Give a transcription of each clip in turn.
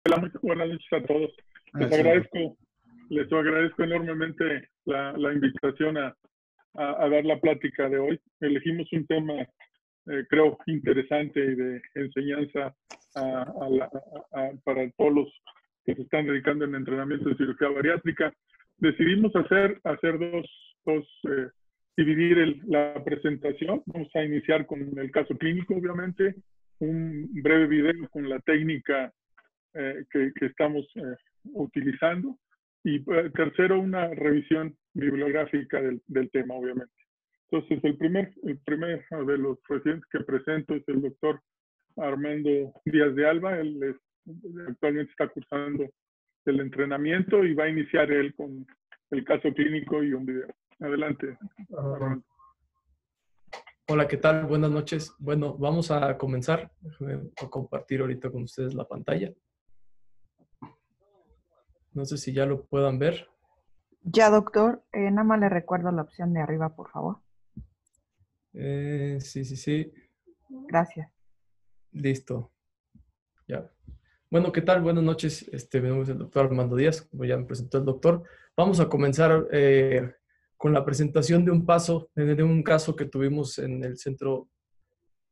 Hola, muy buenas noches a todos. Les agradezco enormemente la invitación a dar la plática de hoy. Elegimos un tema, creo, interesante y de enseñanza para todos los que se están dedicando en entrenamiento de cirugía bariátrica. Decidimos dividir la presentación. Vamos a iniciar con el caso clínico, obviamente, un breve video con la técnica que estamos utilizando. Y tercero, una revisión bibliográfica del tema, obviamente. Entonces, el primer de los pacientes que presento es el doctor Armando Díaz de Alba. Él actualmente está cursando el entrenamiento y va a iniciar él con el caso clínico y un video. Adelante, Armando. Hola, ¿qué tal? Buenas noches. Bueno, vamos a comenzar. Déjenme compartir ahorita con ustedes la pantalla. No sé si ya lo puedan ver. Ya, doctor. Nada más le recuerdo la opción de arriba, por favor. Sí. Gracias. Listo. Ya. Bueno, ¿qué tal? Buenas noches. Mi nombre es el doctor Armando Díaz, como ya me presentó el doctor. Vamos a comenzar con la presentación de un caso que tuvimos en el Centro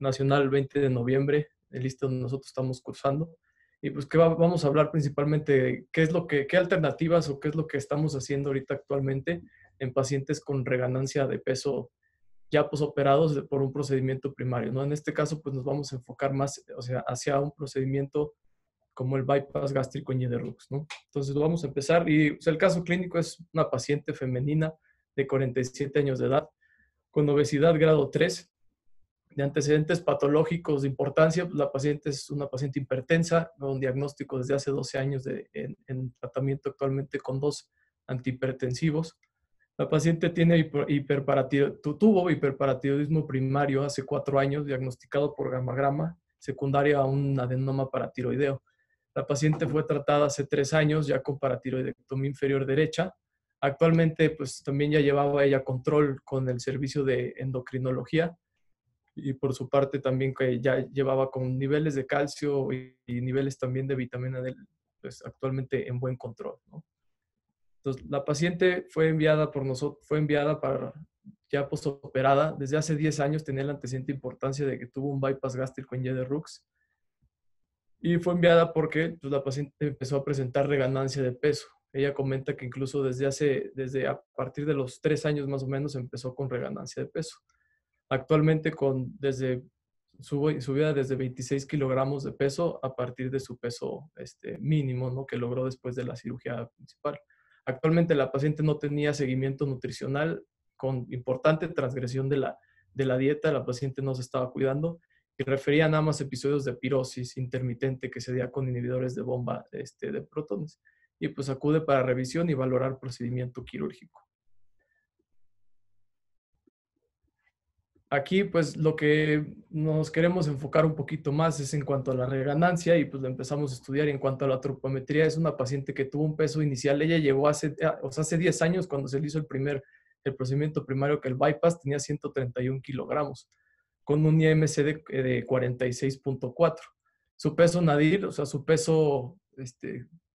Nacional el 20 de noviembre, el lista donde nosotros estamos cursando. Y pues vamos a hablar principalmente de qué alternativas o qué es lo que estamos haciendo ahorita actualmente en pacientes con reganancia de peso ya posoperados por un procedimiento primario, ¿no? En este caso, pues nos vamos a enfocar más, hacia un procedimiento como el bypass gástrico en Yederux, ¿no? Entonces vamos a empezar y el caso clínico es una paciente femenina de 47 años de edad con obesidad grado 3, de antecedentes patológicos de importancia. Pues la paciente es una paciente hipertensa, con un diagnóstico desde hace 12 años en tratamiento actualmente con 2 antihipertensivos. La paciente tuvo hiperparatiroidismo primario hace 4 años, diagnosticado por gammagrama, secundario a un adenoma paratiroideo. La paciente fue tratada hace 3 años ya con paratiroidectomía inferior derecha. Actualmente, pues también ya llevaba ella control con el servicio de endocrinología y por su parte también que ya llevaba con niveles de calcio y niveles también de vitamina D, pues actualmente en buen control, ¿no? Entonces, la paciente fue enviada para ya postoperada. Desde hace 10 años tenía la antecedente importancia de que tuvo un bypass gástrico en Yederux. Y fue enviada porque pues, la paciente empezó a presentar reganancia de peso. Ella comenta que incluso desde a partir de los 3 años más o menos empezó con reganancia de peso. Actualmente subida desde 26 kilogramos de peso a partir de su peso mínimo, ¿no? Que logró después de la cirugía principal. Actualmente la paciente no tenía seguimiento nutricional con importante transgresión de la dieta. La paciente no se estaba cuidando y refería nada más episodios de pirosis intermitente que se da con inhibidores de bomba de protones. Y pues acude para revisión y valorar procedimiento quirúrgico. Aquí, pues, lo que nos queremos enfocar un poquito más es en cuanto a la reganancia y pues lo empezamos a estudiar. Y en cuanto a la tropometría, es una paciente que tuvo un peso inicial. Ella llegó hace 10 años cuando se le hizo el procedimiento primario, que el bypass tenía 131 kilogramos con un IMC de 46.4. Su peso nadir, su peso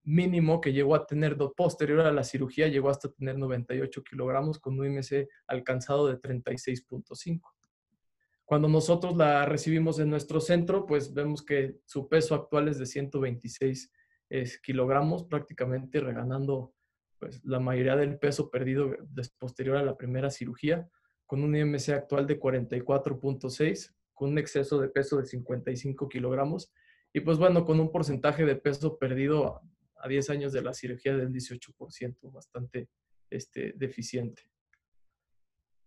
mínimo que llegó a tener posterior a la cirugía, llegó hasta tener 98 kilogramos con un IMC alcanzado de 36.5. Cuando nosotros la recibimos en nuestro centro, pues vemos que su peso actual es de 126 kilogramos, prácticamente reganando pues, la mayoría del peso perdido posterior a la primera cirugía, con un IMC actual de 44.6, con un exceso de peso de 55 kilogramos, y pues bueno, con un porcentaje de peso perdido a 10 años de la cirugía del 18%, bastante deficiente.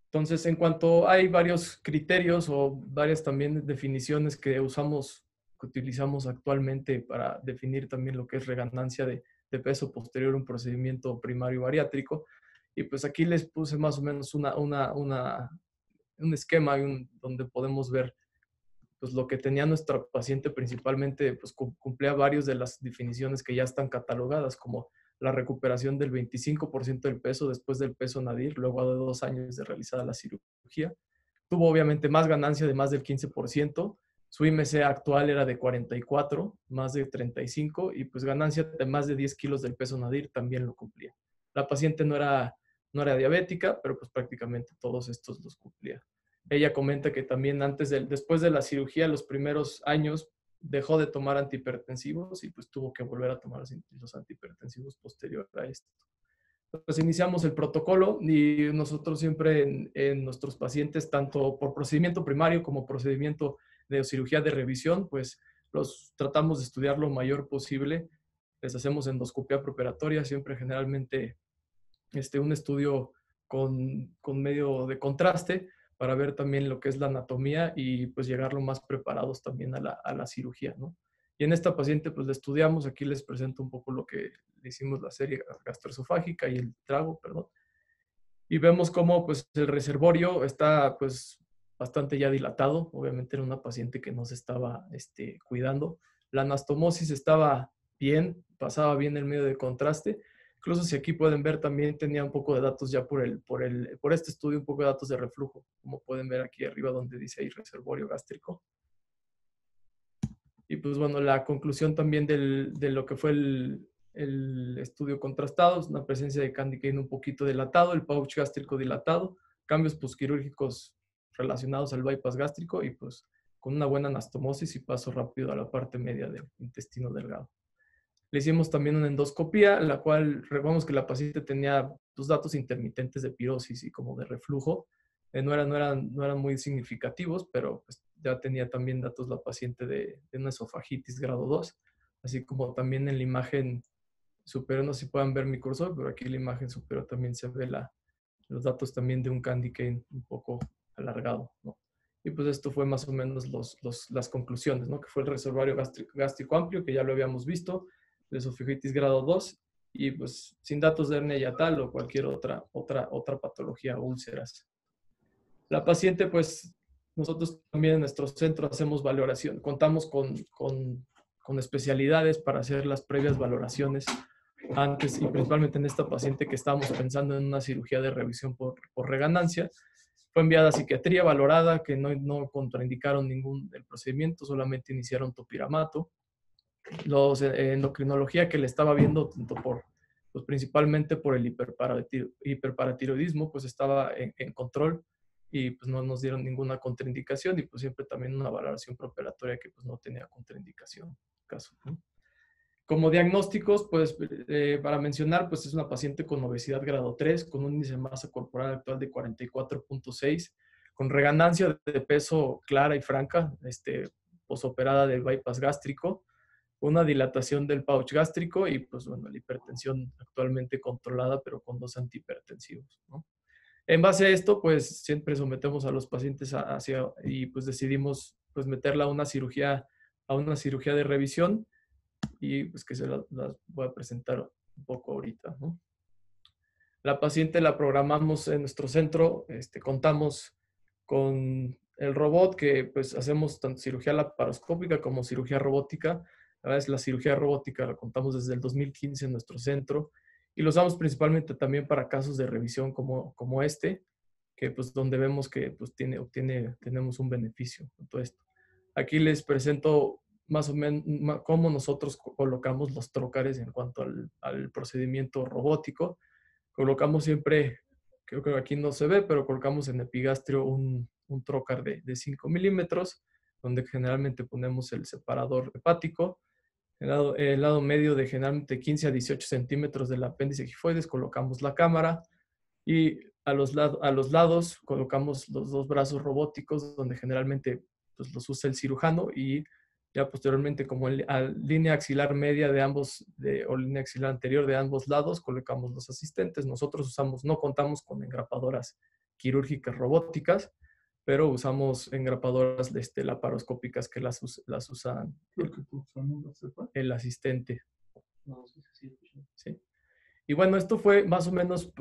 Entonces, en cuanto hay varios criterios o varias también definiciones que utilizamos actualmente para definir también lo que es reganancia de peso posterior a un procedimiento primario bariátrico. Y pues aquí les puse más o menos un esquema donde podemos ver pues lo que tenía nuestra paciente principalmente, pues cumplía varios de las definiciones que ya están catalogadas, como la recuperación del 25% del peso después del peso nadir, luego de 2 años de realizada la cirugía. Tuvo obviamente más ganancia de más del 15%, Su IMC actual era de 44, más de 35, y pues ganancia de más de 10 kilos del peso nadir también lo cumplía. La paciente no era diabética, pero pues prácticamente todos estos los cumplía. Ella comenta que también después de la cirugía, los primeros años, dejó de tomar antihipertensivos y pues tuvo que volver a tomar los antihipertensivos posterior a esto. Pues iniciamos el protocolo y nosotros siempre en nuestros pacientes, tanto por procedimiento primario como procedimiento de cirugía de revisión, pues los tratamos de estudiar lo mayor posible. Les hacemos endoscopia preoperatoria, siempre generalmente un estudio con medio de contraste para ver también lo que es la anatomía y pues llegar lo más preparados también a la cirugía, ¿no? Y en esta paciente pues le estudiamos, aquí les presento un poco lo que le hicimos la serie gastroesofágica y el trago, perdón. Y vemos cómo pues el reservorio está pues bastante ya dilatado, obviamente era una paciente que no se estaba cuidando. La anastomosis estaba bien, pasaba bien el medio de contraste. Incluso si aquí pueden ver también tenía un poco de datos ya por este estudio, un poco de datos de reflujo, como pueden ver aquí arriba donde dice ahí reservorio gástrico. Y pues bueno, la conclusión también de lo que fue el estudio contrastado es una presencia de candy cane un poquito dilatado, el pouch gástrico dilatado, cambios posquirúrgicos relacionados al bypass gástrico y pues con una buena anastomosis y paso rápido a la parte media del intestino delgado. Le hicimos también una endoscopía, la cual recordamos que la paciente tenía los datos intermitentes de pirosis y como de reflujo. No eran muy significativos, pero pues, ya tenía también datos la paciente de una esofagitis grado 2, así como también en la imagen superior, no sé si puedan ver mi cursor, pero aquí en la imagen superior también se ve los datos también de un candy cane un poco alargado, ¿no? Y pues esto fue más o menos las conclusiones, ¿no? Que fue el reservorio gástrico amplio, que ya lo habíamos visto, de esofagitis grado 2, y pues sin datos de hernia yatal o cualquier otra patología, úlceras. La paciente, pues nosotros también en nuestro centro hacemos valoración, contamos con especialidades para hacer las previas valoraciones antes y principalmente en esta paciente que estábamos pensando en una cirugía de revisión por reganancia. Fue enviada a psiquiatría valorada, que no contraindicaron ningún del procedimiento, solamente iniciaron topiramato. Los endocrinología que le estaba viendo, tanto pues principalmente por el hiperparatiroidismo, pues estaba en control y pues no nos dieron ninguna contraindicación y pues siempre también una valoración preoperatoria que pues no tenía contraindicación. Caso, ¿no? Como diagnósticos, pues para mencionar, pues es una paciente con obesidad grado 3, con un índice de masa corporal actual de 44.6, con reganancia de peso clara y franca, posoperada del bypass gástrico, una dilatación del pouch gástrico y pues bueno, la hipertensión actualmente controlada, pero con 2 antihipertensivos, ¿no? En base a esto, pues siempre sometemos a los pacientes y pues decidimos pues meterla a una cirugía de revisión y pues que se las voy a presentar un poco ahorita, ¿no? La paciente la programamos en nuestro centro, contamos con el robot que pues hacemos tanto cirugía laparoscópica como cirugía robótica. A veces la cirugía robótica la contamos desde el 2015 en nuestro centro y lo usamos principalmente también para casos de revisión como que pues donde vemos que pues tenemos un beneficio con todo esto. Aquí les presento más o menos cómo nosotros colocamos los trócares en cuanto al procedimiento robótico. Colocamos siempre, creo que aquí no se ve, pero colocamos en epigastrio un trócar de 5 milímetros, donde generalmente ponemos el separador hepático. El lado medio de generalmente 15 a 18 centímetros del apéndice gifoides colocamos la cámara y a los lados colocamos los 2 brazos robóticos, donde generalmente pues, los usa el cirujano y ya posteriormente como línea axilar media de ambos, o línea axilar anterior de ambos lados, colocamos los asistentes. Nosotros no contamos con engrapadoras quirúrgicas robóticas, pero usamos engrapadoras laparoscópicas que las usan el asistente. Sí. Y bueno, esto fue más o menos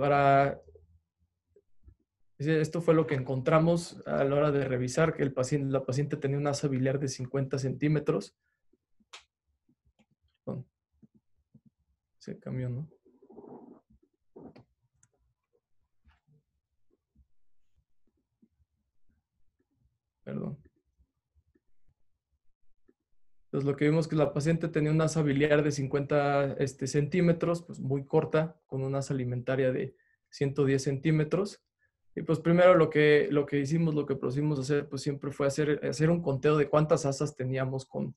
esto fue lo que encontramos a la hora de revisar, que la paciente tenía una asa biliar de 50 centímetros. Se cambió, ¿no? Perdón. pues lo que vimos que la paciente tenía una asa biliar de 50 centímetros, pues muy corta, con una asa alimentaria de 110 centímetros. Y pues primero lo que hicimos, lo que procedimos a hacer, pues siempre fue hacer un conteo de cuántas asas teníamos con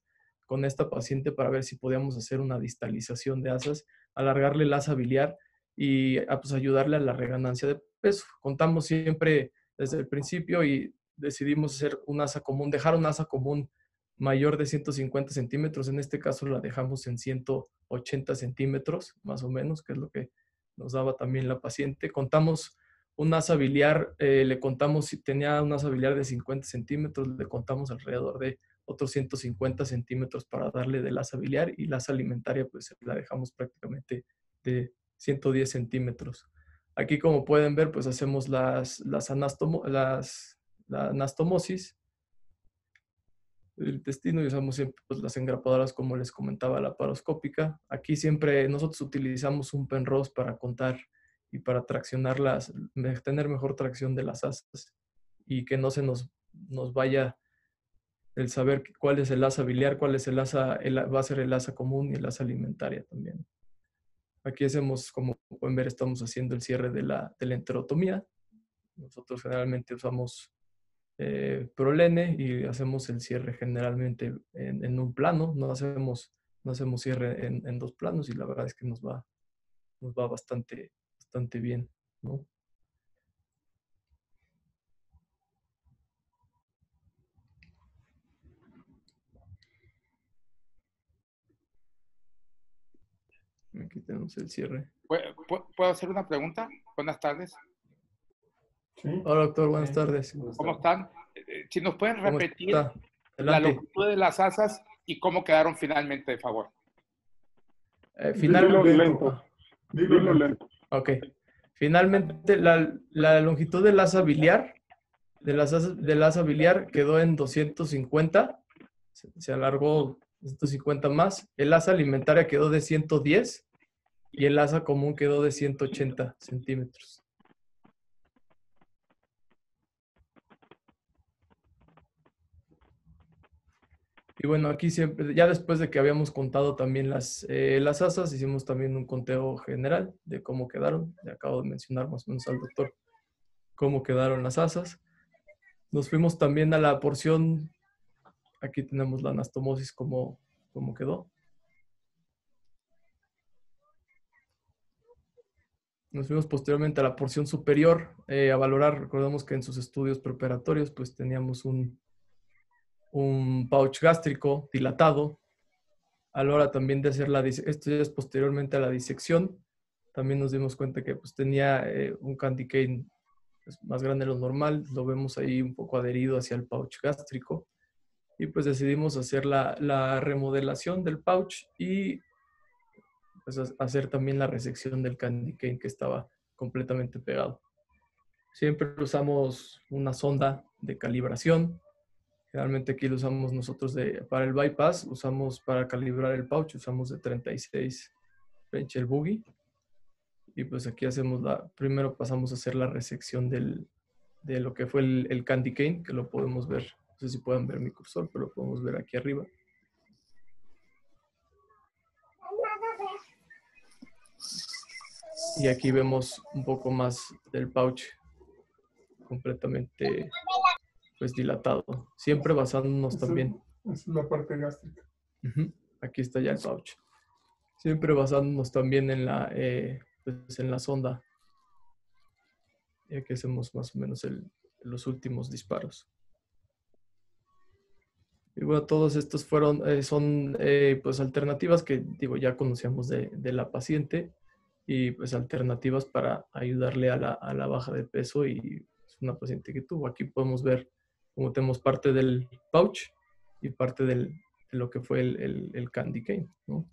esta paciente para ver si podíamos hacer una distalización de asas, alargarle la asa biliar y pues ayudarle a la reganancia de peso. Contamos siempre desde el principio y decidimos hacer un asa común, dejar un asa común mayor de 150 centímetros. En este caso la dejamos en 180 centímetros, más o menos, que es lo que nos daba también la paciente. Contamos un asa biliar, le contamos si tenía un asa biliar de 50 centímetros, le contamos alrededor de otros 150 centímetros para darle del asa biliar, y la asa alimentaria pues la dejamos prácticamente de 110 centímetros. Aquí, como pueden ver, pues hacemos la anastomosis del intestino y usamos siempre pues, las engrapadoras, como les comentaba, laparoscópica. Aquí siempre nosotros utilizamos un Penrose para contar y para traccionarlas, tener mejor tracción de las asas y que no se nos vaya el saber cuál es el asa biliar, cuál es va a ser el asa común y el asa alimentaria también. Aquí hacemos, como pueden ver, estamos haciendo el cierre de la enterotomía. Nosotros generalmente usamos Prolene y hacemos el cierre generalmente en un plano, no hacemos cierre en dos planos, y la verdad es que nos va bastante bien, ¿no? Aquí tenemos el cierre. ¿Puedo hacer una pregunta? Buenas tardes. Sí. Hola, doctor, buenas tardes. ¿Cómo están? Si nos pueden ¿Cómo repetir está? la longitud de las asas y cómo quedaron finalmente, de favor. Dilo lento. Dilo lento. Ok. Finalmente, la longitud del asa biliar, del asa biliar quedó en 250. Se alargó 250 más. El asa alimentaria quedó de 110 y el asa común quedó de 180 centímetros. Y bueno, aquí siempre, ya después de que habíamos contado también las asas, hicimos también un conteo general de cómo quedaron. Le acabo de mencionar más o menos al doctor cómo quedaron las asas. Nos fuimos también a la porción, aquí tenemos la anastomosis, cómo quedó. Nos fuimos posteriormente a la porción superior a valorar. Recordemos que en sus estudios preoperatorios pues teníamos un pouch gástrico dilatado. A la hora también de hacer esto ya es posteriormente a la disección, también nos dimos cuenta que pues tenía un candy cane pues, más grande de lo normal. Lo vemos ahí un poco adherido hacia el pouch gástrico. Y pues decidimos hacer la remodelación del pouch y pues hacer también la resección del candy cane que estaba completamente pegado. Siempre usamos una sonda de calibración. Generalmente aquí lo usamos nosotros para el bypass, usamos para calibrar el pouch, usamos de 36 French Boogie. Y pues aquí hacemos primero pasamos a hacer la resección de lo que fue el candy cane, que lo podemos ver. No sé si pueden ver mi cursor, pero lo podemos ver aquí arriba. Y aquí vemos un poco más del pouch completamente pues dilatado. Siempre basándonos también. Es la parte gástrica. Aquí está ya el pouch. Siempre basándonos también en pues en la sonda. Y aquí hacemos más o menos los últimos disparos. Y bueno, todos estos son pues alternativas que digo ya conocíamos de la paciente, y pues alternativas para ayudarle a la baja de peso, y es una paciente que tuvo. Aquí podemos ver cómo tenemos parte del pouch y parte de lo que fue el candy cane, ¿no?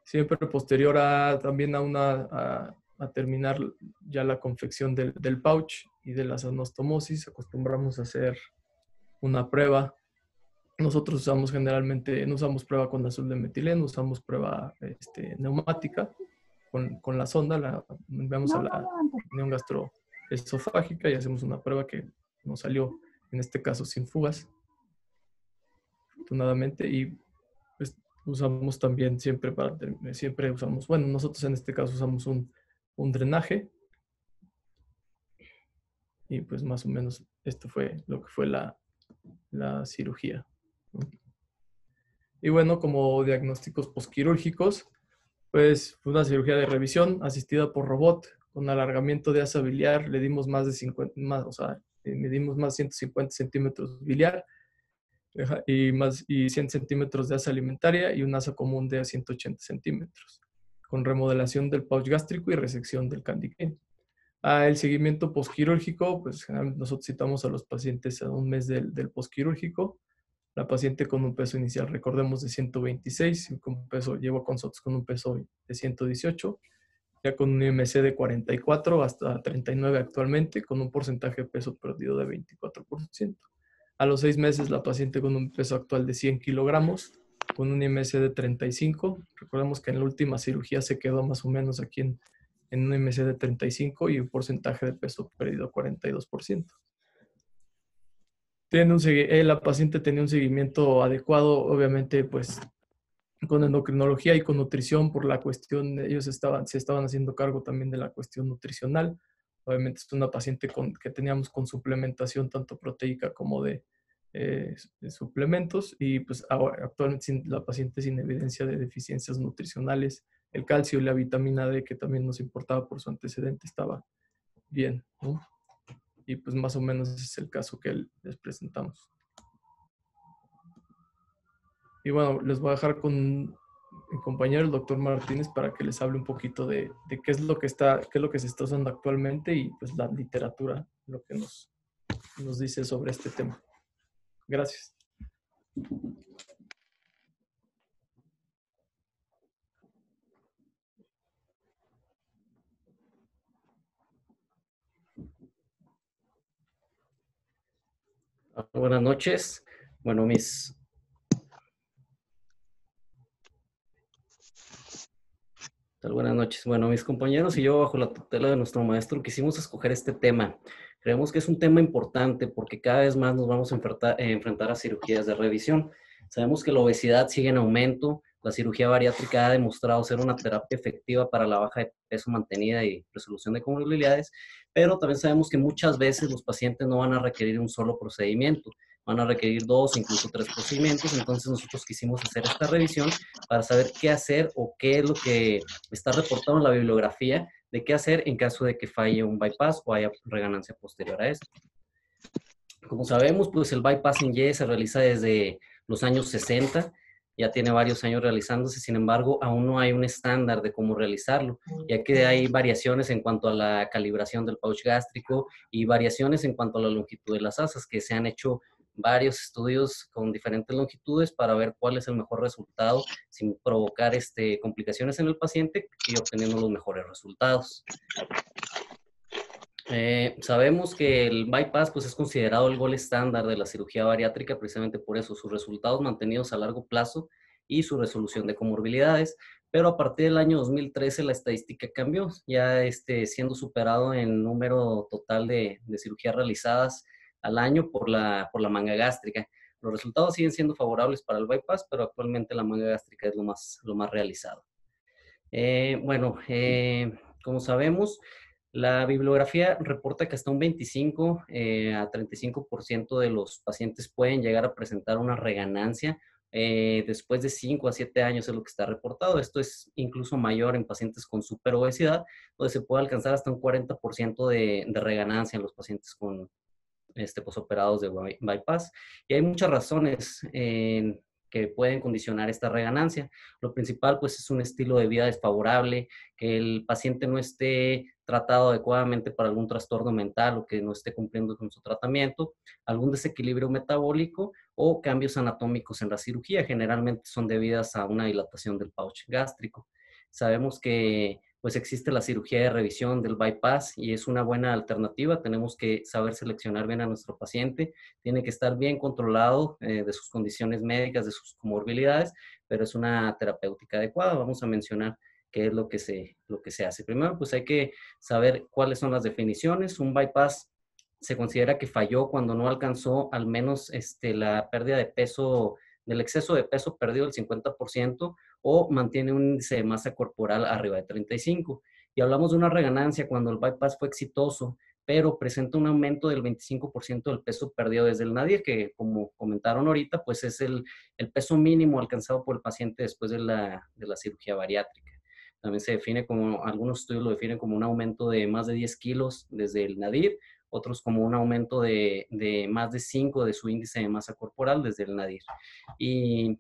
Siempre posterior también a terminar ya la confección del pouch y de las anastomosis, acostumbramos a hacer una prueba. Nosotros usamos generalmente, no usamos prueba con azul de metileno, usamos prueba neumática con la sonda, vamos a la reunión gastroesofágica y hacemos una prueba que nos salió, en este caso, sin fugas, afortunadamente. Y usamos también siempre siempre usamos, bueno, nosotros en este caso usamos un drenaje. Y pues más o menos esto fue lo que fue la cirugía, ¿no? Y bueno, como diagnósticos posquirúrgicos, pues fue una cirugía de revisión asistida por robot con alargamiento de asa biliar. Le dimos más de 50, o sea, medimos más de 150 centímetros biliar y 100 centímetros de asa alimentaria y un asa común de 180 centímetros, con remodelación del pouch gástrico y resección del candy cane. El seguimiento posquirúrgico, pues generalmente nosotros citamos a los pacientes a un mes del posquirúrgico. La paciente con un peso inicial, recordemos, de 126, y llevo con nosotros con un peso de 118, ya con un IMC de 44 hasta 39 actualmente, con un porcentaje de peso perdido de 24%. A los 6 meses, la paciente con un peso actual de 100 kilogramos, con un IMC de 35. Recordemos que en la última cirugía se quedó más o menos aquí en un IMC de 35 y un porcentaje de peso perdido 42%. La paciente tenía un seguimiento adecuado, obviamente, pues con endocrinología y con nutrición por la cuestión, ellos se estaban haciendo cargo también de la cuestión nutricional. Obviamente es una paciente que teníamos con suplementación tanto proteica como de suplementos, y pues ahora, actualmente la paciente sin evidencia de deficiencias nutricionales. El calcio y la vitamina D, que también nos importaba por su antecedente, estaba bien, ¿no? Y pues más o menos ese es el caso que les presentamos. Y bueno, les voy a dejar con mi compañero, el doctor Martínez, para que les hable un poquito de qué es lo que se está usando actualmente y pues la literatura, lo que nos dice sobre este tema. Gracias. Buenas noches. Bueno, buenas noches. Bueno, mis compañeros y yo, bajo la tutela de nuestro maestro, quisimos escoger este tema. Creemos que es un tema importante porque cada vez más nos vamos a enfrentar a cirugías de revisión. Sabemos que la obesidad sigue en aumento. La cirugía bariátrica ha demostrado ser una terapia efectiva para la baja de peso mantenida y resolución de comorbilidades, pero también sabemos que muchas veces los pacientes no van a requerir un solo procedimiento, van a requerir 2, incluso 3 procedimientos. Entonces nosotros quisimos hacer esta revisión para saber qué hacer o qué es lo que está reportado en la bibliografía de qué hacer en caso de que falle un bypass o haya reganancia posterior a esto. Como sabemos, pues el bypass en Y se realiza desde los años 60, ya tiene varios años realizándose. Sin embargo, aún no hay un estándar de cómo realizarlo, ya que hay variaciones en cuanto a la calibración del pouch gástrico y variaciones en cuanto a la longitud de las asas, que se han hecho varios estudios con diferentes longitudes para ver cuál es el mejor resultado sin provocar complicaciones en el paciente y obteniendo los mejores resultados. Sabemos que el bypass pues, es considerado el gol estándar de la cirugía bariátrica, precisamente por eso, sus resultados mantenidos a largo plazo y su resolución de comorbilidades, pero a partir del año 2013 la estadística cambió, ya siendo superado en número total de cirugías realizadas al año por la manga gástrica. Los resultados siguen siendo favorables para el bypass, pero actualmente la manga gástrica es lo más realizado. Como sabemos, la bibliografía reporta que hasta un 25 a 35% de los pacientes pueden llegar a presentar una reganancia después de 5 a 7 años, es lo que está reportado. Esto es incluso mayor en pacientes con superobesidad, donde se puede alcanzar hasta un 40% de reganancia en los pacientes con posoperados de bypass. Y hay muchas razones que pueden condicionar esta reganancia. Lo principal, pues, es un estilo de vida desfavorable, que el paciente no esté tratado adecuadamente para algún trastorno mental o que no esté cumpliendo con su tratamiento, algún desequilibrio metabólico o cambios anatómicos en la cirugía. Generalmente son debidas a una dilatación del pouch gástrico. Sabemos que pues existe la cirugía de revisión del bypass y es una buena alternativa. Tenemos que saber seleccionar bien a nuestro paciente, tiene que estar bien controlado de sus condiciones médicas, de sus comorbilidades, pero es una terapéutica adecuada. Vamos a mencionar qué es lo que se hace. Primero, pues hay que saber cuáles son las definiciones. Un bypass se considera que falló cuando no alcanzó al menos la pérdida de peso del exceso de peso perdido del 50% o mantiene un índice de masa corporal arriba de 35. Y hablamos de una reganancia cuando el bypass fue exitoso, pero presenta un aumento del 25% del peso perdido desde el nadir, que como comentaron ahorita, pues es el peso mínimo alcanzado por el paciente después de la cirugía bariátrica. También se define como, algunos estudios lo definen como un aumento de más de 10 kilos desde el nadir, otros como un aumento de más de 5 de su índice de masa corporal desde el nadir. Y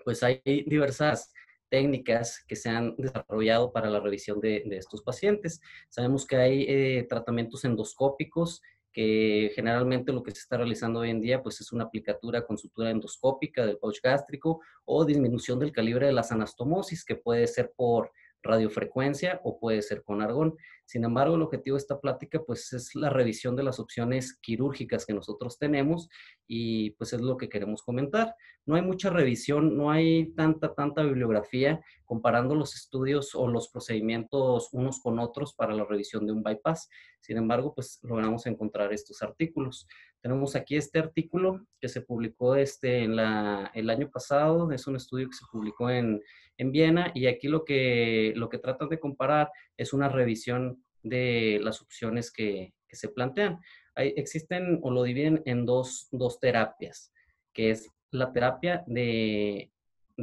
pues hay diversas técnicas que se han desarrollado para la revisión de estos pacientes. Sabemos que hay tratamientos endoscópicos, que generalmente lo que se está realizando hoy en día pues es una aplicatura con sutura endoscópica del pouch gástrico o disminución del calibre de las anastomosis, que puede ser por radiofrecuencia o puede ser con argón. Sin embargo, el objetivo de esta plática pues es la revisión de las opciones quirúrgicas que nosotros tenemos y pues es lo que queremos comentar. No hay mucha revisión, no hay tanta bibliografía comparando los estudios o los procedimientos unos con otros para la revisión de un bypass. Sin embargo, pues logramos encontrar estos artículos. Tenemos aquí este artículo que se publicó el año pasado, es un estudio que se publicó en Viena, y aquí lo que tratan de comparar es una revisión de las opciones que se plantean. Existen o lo dividen en dos terapias, que es la terapia de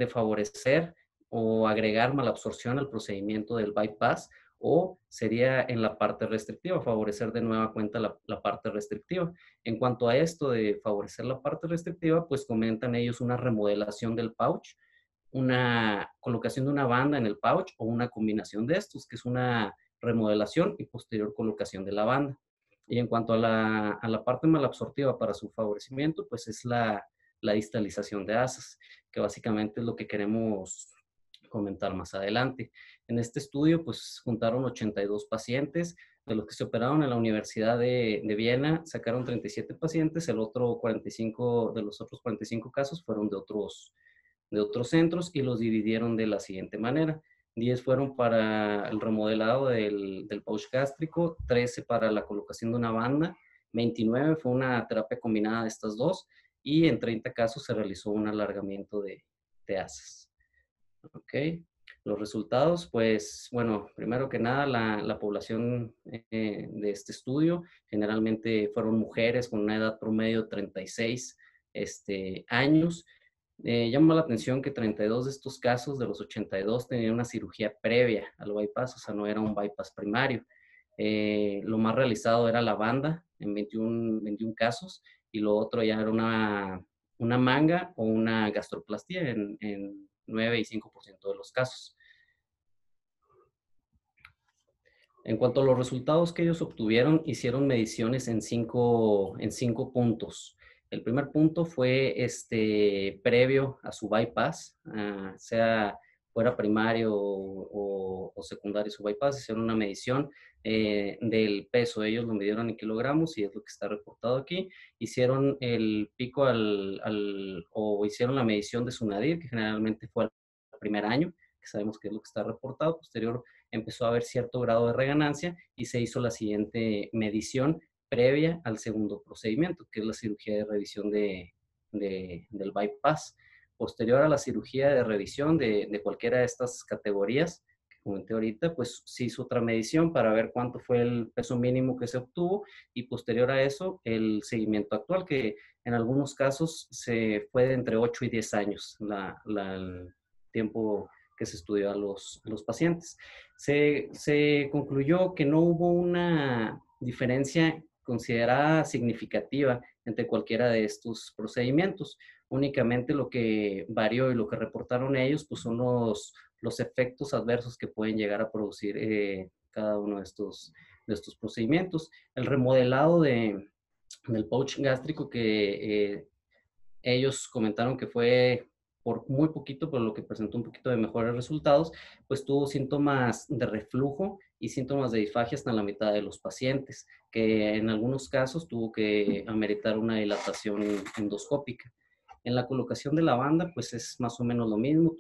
favorecer o agregar malabsorción al procedimiento del bypass, o sería en la parte restrictiva, favorecer de nueva cuenta la parte restrictiva. En cuanto a esto de favorecer la parte restrictiva, pues comentan ellos una remodelación del pouch, una colocación de una banda en el pouch o una combinación de estos, que es una remodelación y posterior colocación de la banda. Y en cuanto a la parte malabsortiva para su favorecimiento, pues es la distalización de asas, que básicamente es lo que queremos comentar más adelante. En este estudio, pues juntaron 82 pacientes, de los que se operaron en la Universidad de Viena, sacaron 37 pacientes, de los otros 45 casos fueron de otros centros y los dividieron de la siguiente manera. 10 fueron para el remodelado del pouch gástrico, 13 para la colocación de una banda, 29 fue una terapia combinada de estas dos, y en 30 casos se realizó un alargamiento de asas. Ok, los resultados, pues bueno, primero que nada la población de este estudio generalmente fueron mujeres con una edad promedio de 36 años. Llama la atención que 32 de estos casos, de los 82, tenían una cirugía previa al bypass, o sea, no era un bypass primario. Lo más realizado era la banda en 21 casos, y lo otro ya era una manga o una gastroplastia en 9 y 5% de los casos. En cuanto a los resultados que ellos obtuvieron, hicieron mediciones en cinco puntos. El primer punto fue previo a su bypass, sea fuera primario o secundario su bypass, hicieron una medición del peso. Ellos lo midieron en kilogramos y es lo que está reportado aquí. Hicieron el pico o hicieron la medición de su nadir, que generalmente fue al primer año, que sabemos que es lo que está reportado. Posterior empezó a haber cierto grado de reganancia y se hizo la siguiente medición previa al segundo procedimiento, que es la cirugía de revisión del bypass. Posterior a la cirugía de revisión de cualquiera de estas categorías que comenté ahorita, pues se hizo otra medición para ver cuánto fue el peso mínimo que se obtuvo, y posterior a eso el seguimiento actual, que en algunos casos se fue de entre 8 y 10 años el tiempo que se estudió a los pacientes. Se concluyó que no hubo una diferencia considerada significativa entre cualquiera de estos procedimientos. Únicamente lo que varió y lo que reportaron ellos pues son los efectos adversos que pueden llegar a producir cada uno de estos procedimientos. El remodelado del pouch gástrico, que ellos comentaron que fue por muy poquito, por lo que presentó un poquito de mejores resultados, pues tuvo síntomas de reflujo y síntomas de disfagia hasta en la mitad de los pacientes, que en algunos casos tuvo que ameritar una dilatación endoscópica. En la colocación de la banda, pues es más o menos lo mismo,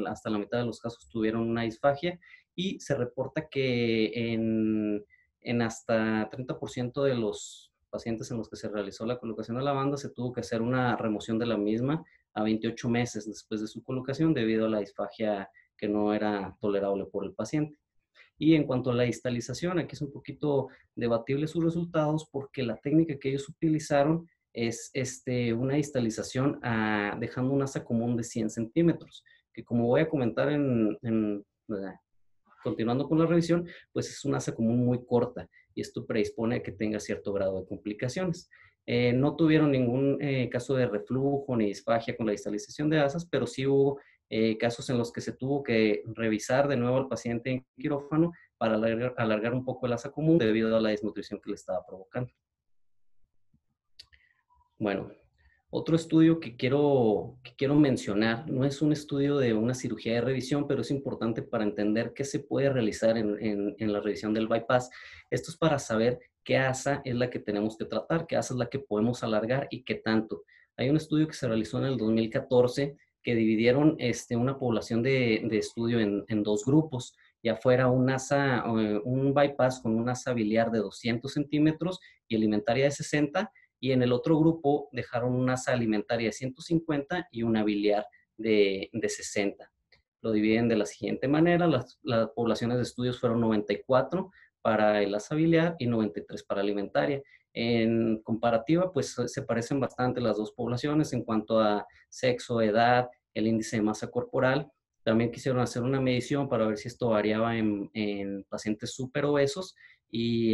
hasta la mitad de los casos tuvieron una disfagia, y se reporta que en hasta 30% de los pacientes en los que se realizó la colocación de la banda, se tuvo que hacer una remoción de la misma a 28 meses después de su colocación debido a la disfagia que no era tolerable por el paciente. Y en cuanto a la distalización, aquí es un poquito debatible sus resultados porque la técnica que ellos utilizaron es una distalización dejando un asa común de 100 centímetros, que como voy a comentar continuando con la revisión, pues es una asa común muy corta y esto predispone a que tenga cierto grado de complicaciones. No tuvieron ningún caso de reflujo ni disfagia con la distalización de asas, pero sí hubo casos en los que se tuvo que revisar de nuevo al paciente en quirófano para alargar un poco el asa común debido a la desnutrición que le estaba provocando. Bueno, otro estudio que quiero mencionar, no es un estudio de una cirugía de revisión, pero es importante para entender qué se puede realizar en la revisión del bypass. Esto es para saber qué asa es la que tenemos que tratar, qué asa es la que podemos alargar y qué tanto. Hay un estudio que se realizó en el 2014 que dividieron una población de estudio en dos grupos, ya fuera un bypass con una asa biliar de 200 centímetros y alimentaria de 60, y en el otro grupo dejaron una asa alimentaria de 150 y una biliar de 60. Lo dividen de la siguiente manera, las poblaciones de estudios fueron 94 para el asa biliar y 93 para alimentaria. En comparativa, pues se parecen bastante las dos poblaciones en cuanto a sexo, edad, el índice de masa corporal. También quisieron hacer una medición para ver si esto variaba en pacientes súper obesos y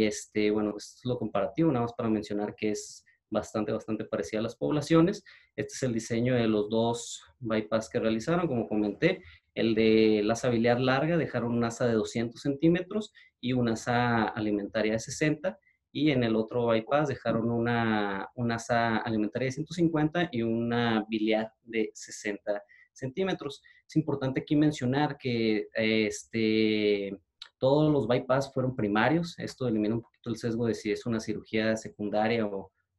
bueno, esto es lo comparativo, nada más para mencionar que es bastante parecida a las poblaciones. Este es el diseño de los dos bypass que realizaron, como comenté. El de la asa biliar larga dejaron una asa de 200 centímetros y una asa alimentaria de 60. Y en el otro bypass dejaron una asa alimentaria de 150 y una biliar de 60 centímetros. Es importante aquí mencionar que todos los bypass fueron primarios. Esto elimina un poquito el sesgo de si es una cirugía secundaria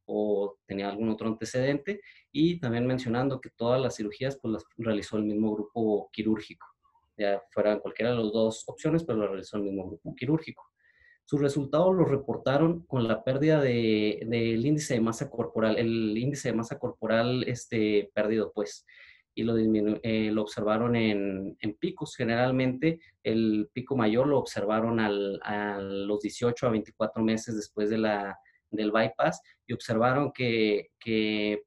o tenía algún otro antecedente, y también mencionando que todas las cirugías pues las realizó el mismo grupo quirúrgico, ya fueran cualquiera de las dos opciones, pero lo realizó el mismo grupo quirúrgico. Sus resultados los reportaron con la pérdida del índice de masa corporal, el índice de masa corporal perdido pues, y lo observaron en picos. Generalmente el pico mayor lo observaron a los 18 a 24 meses después del bypass, y observaron que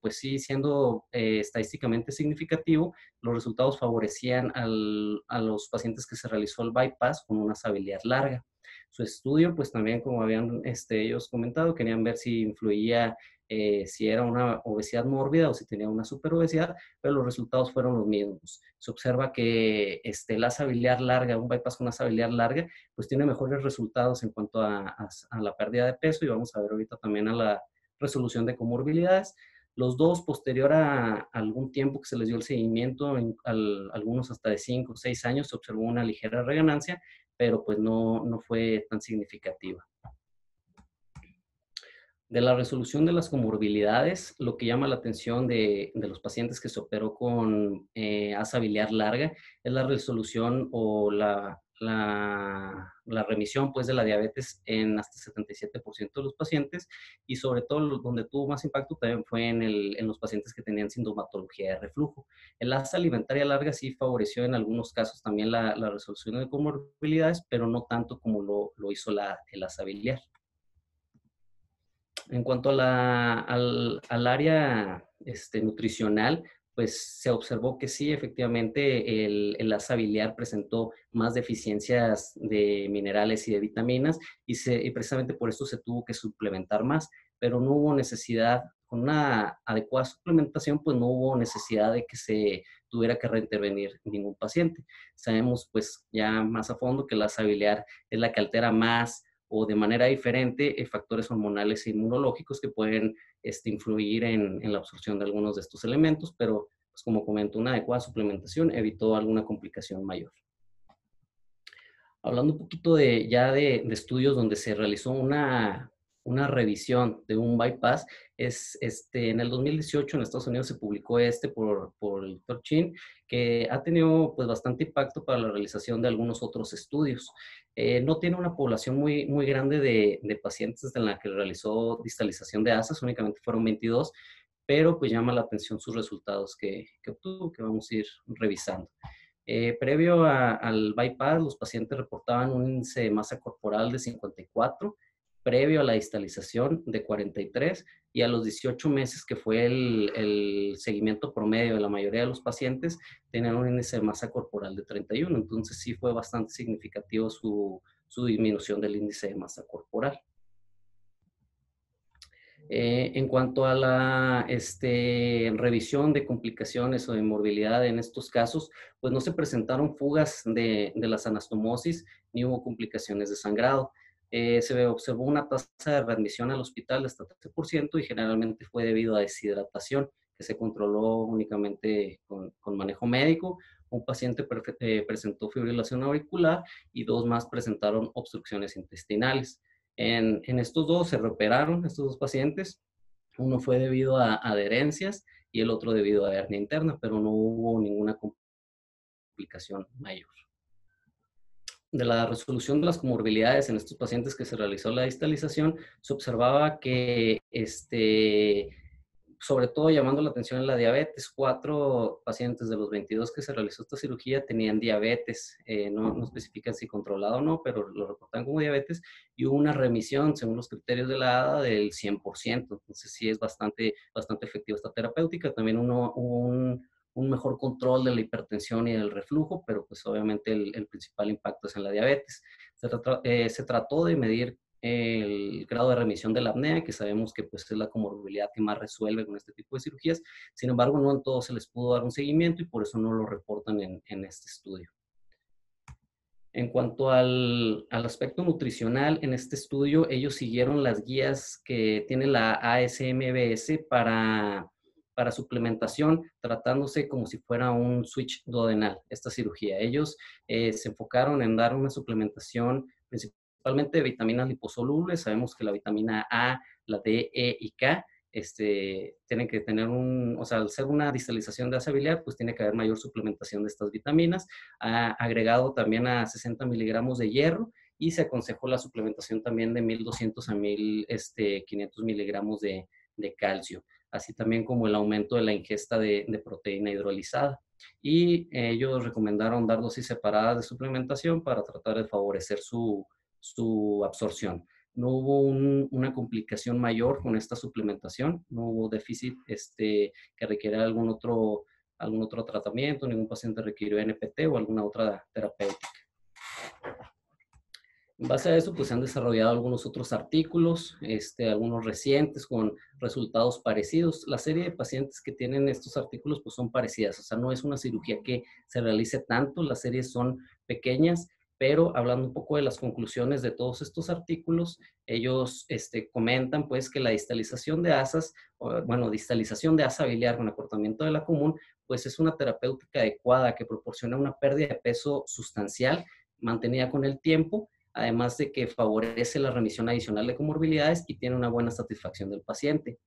pues sí, siendo estadísticamente significativo, los resultados favorecían a los pacientes que se realizó el bypass con una asa biliar larga. Su estudio, pues también, como habían ellos comentado, querían ver si influía, si era una obesidad mórbida o si tenía una superobesidad, pero los resultados fueron los mismos. Se observa que la asa biliar larga, un bypass con asa biliar larga, pues tiene mejores resultados en cuanto a la pérdida de peso, y vamos a ver ahorita también a la resolución de comorbilidades. Los dos, posterior a algún tiempo que se les dio el seguimiento, algunos hasta de 5 o 6 años, se observó una ligera reganancia, pero pues no fue tan significativa. De la resolución de las comorbilidades, lo que llama la atención de los pacientes que se operó con asa biliar larga es la resolución o la remisión pues, de la diabetes en hasta 77% de los pacientes, y sobre todo donde tuvo más impacto también fue en los pacientes que tenían sintomatología de reflujo. El asa alimentaria larga sí favoreció en algunos casos también la resolución de comorbilidades, pero no tanto como lo hizo el asa biliar. En cuanto al área nutricional, pues se observó que sí, efectivamente, el asa biliar presentó más deficiencias de minerales y de vitaminas, y precisamente por esto se tuvo que suplementar más, pero no hubo necesidad, con una adecuada suplementación, pues no hubo necesidad de que se tuviera que reintervenir ningún paciente. Sabemos pues ya más a fondo que la asa biliar es la que altera más o de manera diferente factores hormonales e inmunológicos que pueden influir en la absorción de algunos de estos elementos, pero pues como comento, una adecuada suplementación evitó alguna complicación mayor. Hablando un poquito ya de estudios donde se realizó una una revisión de un bypass. En el 2018 en Estados Unidos se publicó por el Dr. Chin, que ha tenido pues bastante impacto para la realización de algunos otros estudios. No tiene una población muy grande de pacientes en la que realizó distalización de asas, únicamente fueron 22, pero pues llama la atención sus resultados que obtuvo, que vamos a ir revisando. Previo al bypass, los pacientes reportaban un índice de masa corporal de 54, previo a la distalización de 43, y a los 18 meses, que fue el seguimiento promedio de la mayoría de los pacientes, tenían un índice de masa corporal de 31. Entonces sí fue bastante significativo su disminución del índice de masa corporal. En cuanto a la revisión de complicaciones o de morbilidad en estos casos, pues no se presentaron fugas de las anastomosis ni hubo complicaciones de sangrado. Se observó una tasa de readmisión al hospital de hasta 13% y generalmente fue debido a deshidratación, que se controló únicamente con manejo médico. Un paciente presentó fibrilación auricular y 2 más presentaron obstrucciones intestinales. En estos 2 se reoperaron, estos 2 pacientes. Uno fue debido a adherencias y el otro debido a hernia interna, pero no hubo ninguna complicación mayor. De la resolución de las comorbilidades en estos pacientes que se realizó la distalización, se observaba que sobre todo llamando la atención en la diabetes, 4 pacientes de los 22 que se realizó esta cirugía tenían diabetes, no especifican si controlado o no, pero lo reportan como diabetes, y hubo una remisión según los criterios de la ADA del 100%, entonces sí es bastante efectiva esta terapéutica. También hubo un mejor control de la hipertensión y del reflujo, pero pues obviamente el principal impacto es en la diabetes. Se trató de medir el grado de remisión de la apnea, que sabemos que pues es la comorbilidad que más resuelve con este tipo de cirugías. Sin embargo, no en todos se les pudo dar un seguimiento y por eso no lo reportan en este estudio. En cuanto al aspecto nutricional, en este estudio ellos siguieron las guías que tiene la ASMBS para suplementación, tratándose como si fuera un switch duodenal, esta cirugía. Ellos se enfocaron en dar una suplementación principalmente de vitaminas liposolubles. Sabemos que la vitamina A, la D, E y K tienen que tener al ser una distalización de asa biliar, pues tiene que haber mayor suplementación de estas vitaminas. Agregado también a 60 miligramos de hierro, y se aconsejó la suplementación también de 1200 a 1500 miligramos de calcio, así también como el aumento de la ingesta de proteína hidrolizada. Y ellos recomendaron dar dosis separadas de suplementación para tratar de favorecer su absorción. No hubo una complicación mayor con esta suplementación, no hubo déficit que requiera algún otro tratamiento, ningún paciente requirió NPT o alguna otra terapéutica. En base a eso, pues se han desarrollado algunos otros artículos, algunos recientes con resultados parecidos. La serie de pacientes que tienen estos artículos pues son parecidas, o sea, no es una cirugía que se realice tanto, las series son pequeñas, pero hablando un poco de las conclusiones de todos estos artículos, ellos comentan pues que la distalización de asas, distalización de asa biliar con acortamiento de la común, pues es una terapéutica adecuada que proporciona una pérdida de peso sustancial mantenida con el tiempo, además de que favorece la remisión adicional de comorbilidades y tiene una buena satisfacción del paciente.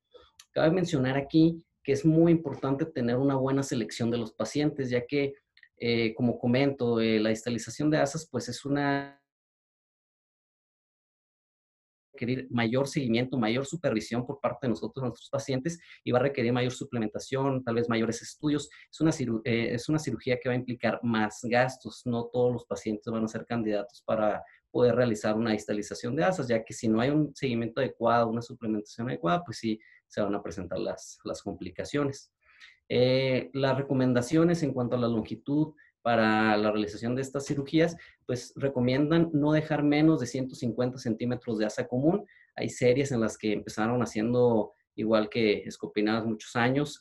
Cabe mencionar aquí que es muy importante tener una buena selección de los pacientes, ya que, como comento, la distalización de asas pues es requerir mayor seguimiento, mayor supervisión por parte de nuestros pacientes, y va a requerir mayor suplementación, tal vez mayores estudios. Es una cirugía que va a implicar más gastos. No todos los pacientes van a ser candidatos para poder realizar una distalización de asas, ya que si no hay un seguimiento adecuado, una suplementación adecuada, pues sí se van a presentar las complicaciones. Las recomendaciones en cuanto a la longitud para la realización de estas cirugías, pues recomiendan no dejar menos de 150 centímetros de asa común. Hay series en las que empezaron haciendo, igual que escopinadas muchos años,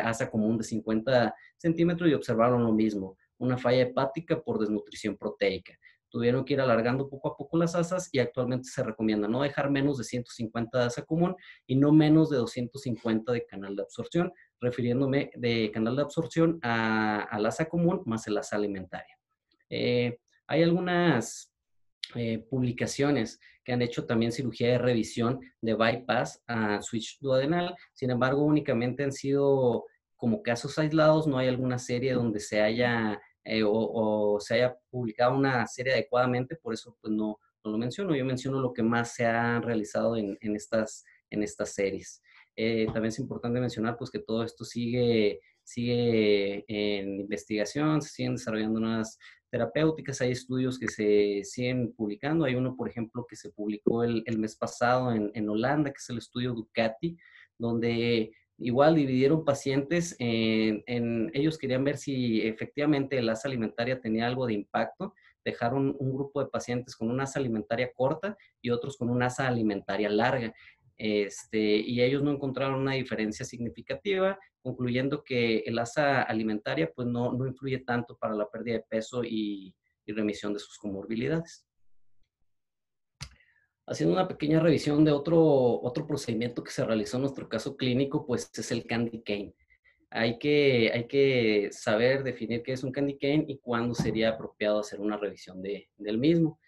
asa común de 50 centímetros y observaron lo mismo, una falla hepática por desnutrición proteica. Tuvieron que ir alargando poco a poco las asas y actualmente se recomienda no dejar menos de 150 de asa común y no menos de 250 de canal de absorción, refiriéndome de canal de absorción al asa común más el asa alimentaria. Hay algunas publicaciones que han hecho también cirugía de revisión de bypass a switch duodenal. Sin embargo, únicamente han sido como casos aislados, no hay alguna serie donde se haya o se haya publicado una serie adecuadamente, por eso pues no lo menciono. Yo menciono lo que más se ha realizado en estas series. También es importante mencionar pues que todo esto sigue en investigación, se siguen desarrollando nuevas terapéuticas, hay estudios que se siguen publicando. Hay uno, por ejemplo, que se publicó el mes pasado en Holanda, que es el estudio Ducati, donde igual dividieron pacientes ellos querían ver si efectivamente el asa alimentaria tenía algo de impacto. Dejaron un grupo de pacientes con una asa alimentaria corta y otros con una asa alimentaria larga. Y ellos no encontraron una diferencia significativa, concluyendo que el asa alimentaria pues no influye tanto para la pérdida de peso y remisión de sus comorbilidades. Haciendo una pequeña revisión de otro procedimiento que se realizó en nuestro caso clínico, pues es el candy cane. Hay que saber definir qué es un candy cane y cuándo sería apropiado hacer una revisión del mismo.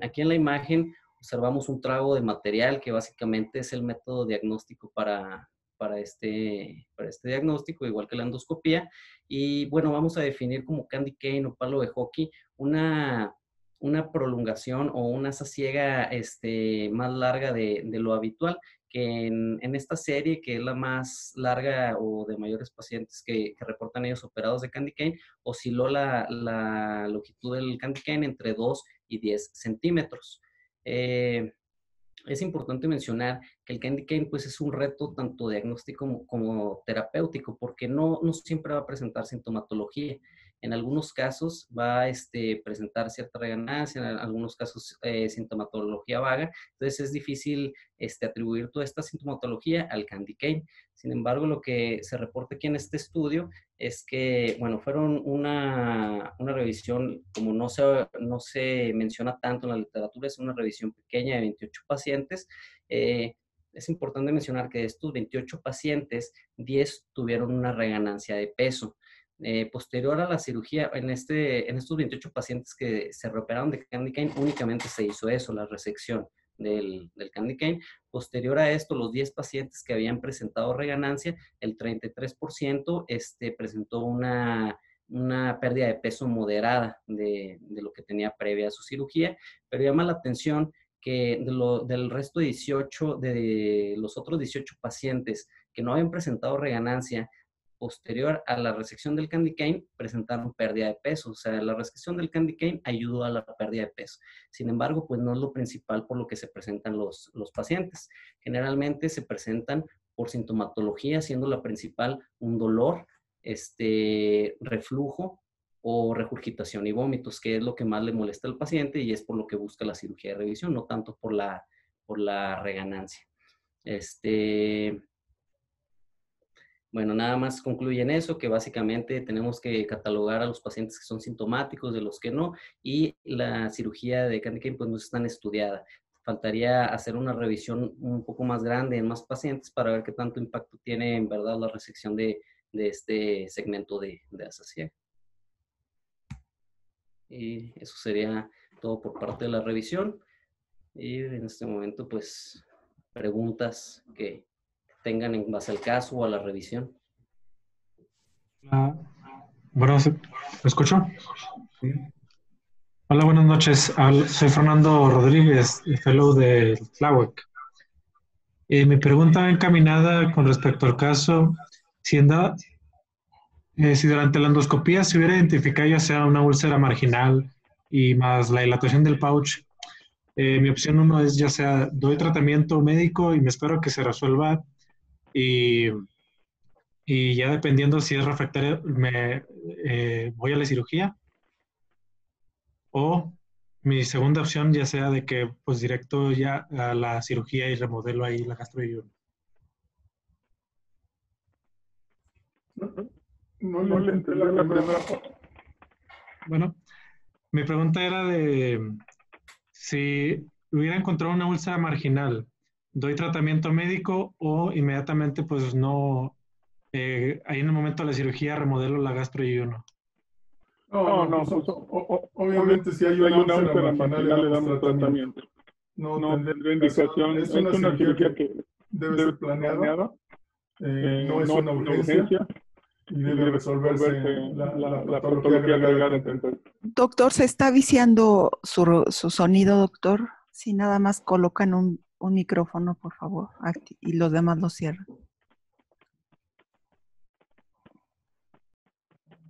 Aquí en la imagen observamos un trago de material que básicamente es el método diagnóstico para este diagnóstico, igual que la endoscopía. Y bueno, vamos a definir como candy cane o palo de hockey una prolongación o una asa ciega más larga de lo habitual, que en esta serie, que es la más larga o de mayores pacientes que reportan ellos operados de candy cane, osciló la longitud del candy cane entre 2 y 10 centímetros. Es importante mencionar que el candy cane pues, es un reto tanto diagnóstico como terapéutico, porque no siempre va a presentar sintomatología. En algunos casos va a presentar cierta reganancia, en algunos casos sintomatología vaga. Entonces es difícil atribuir toda esta sintomatología al candy cane. Sin embargo, lo que se reporta aquí en este estudio es que, bueno, fueron una revisión, como no se menciona tanto en la literatura, es una revisión pequeña de 28 pacientes. Es importante mencionar que de estos 28 pacientes, 10 tuvieron una reganancia de peso. Posterior a la cirugía, en estos 28 pacientes que se reoperaron de candy cane, únicamente se hizo eso, la resección del candy cane. Posterior a esto, los 10 pacientes que habían presentado reganancia, el 33% presentó una pérdida de peso moderada de lo que tenía previa a su cirugía, pero llama la atención que del resto de los otros 18 pacientes que no habían presentado reganancia, posterior a la resección del candy cane, presentaron pérdida de peso. O sea, la resección del candy cane ayudó a la pérdida de peso. Sin embargo, pues no es lo principal por lo que se presentan los pacientes. Generalmente se presentan por sintomatología, siendo la principal un dolor, reflujo o regurgitación y vómitos, que es lo que más le molesta al paciente y es por lo que busca la cirugía de revisión, no tanto por la reganancia. Bueno, nada más concluyen eso, que básicamente tenemos que catalogar a los pacientes que son sintomáticos de los que no, y la cirugía de candy cane pues no es tan estudiada. Faltaría hacer una revisión un poco más grande en más pacientes para ver qué tanto impacto tiene en verdad la resección de este segmento de asa ciega. Y eso sería todo por parte de la revisión. Y en este momento, pues, preguntas que tengan en base al caso o a la revisión. Bueno, ¿me escucho? Sí. Hola, buenas noches. Soy Fernando Rodríguez, fellow de Tláhuac. Mi pregunta va encaminada con respecto al caso, si durante la endoscopía se hubiera identificado ya sea una úlcera marginal y más la dilatación del pouch. Mi opción 1 es ya sea doy tratamiento médico y me espero que se resuelva y ya dependiendo si es refractario voy a la cirugía, o mi segunda opción ya sea de que pues directo ya a la cirugía y remodelo ahí la gastroileum. No le entendí la primera parte. Bueno, mi pregunta era de si hubiera encontrado una úlcera marginal, ¿doy tratamiento médico o inmediatamente pues no, ahí en el momento de la cirugía remodelo la gastroileum? No, pues, obviamente si hay una úlcera marginal le damos tratamiento. No tendrá indicación. Es una cirugía que debe ser planeada, no es una urgencia y debe resolverse la patología agregada. Doctor, ¿se está viciando su sonido, doctor? Si nada más colocan un micrófono, por favor, y los demás lo cierran.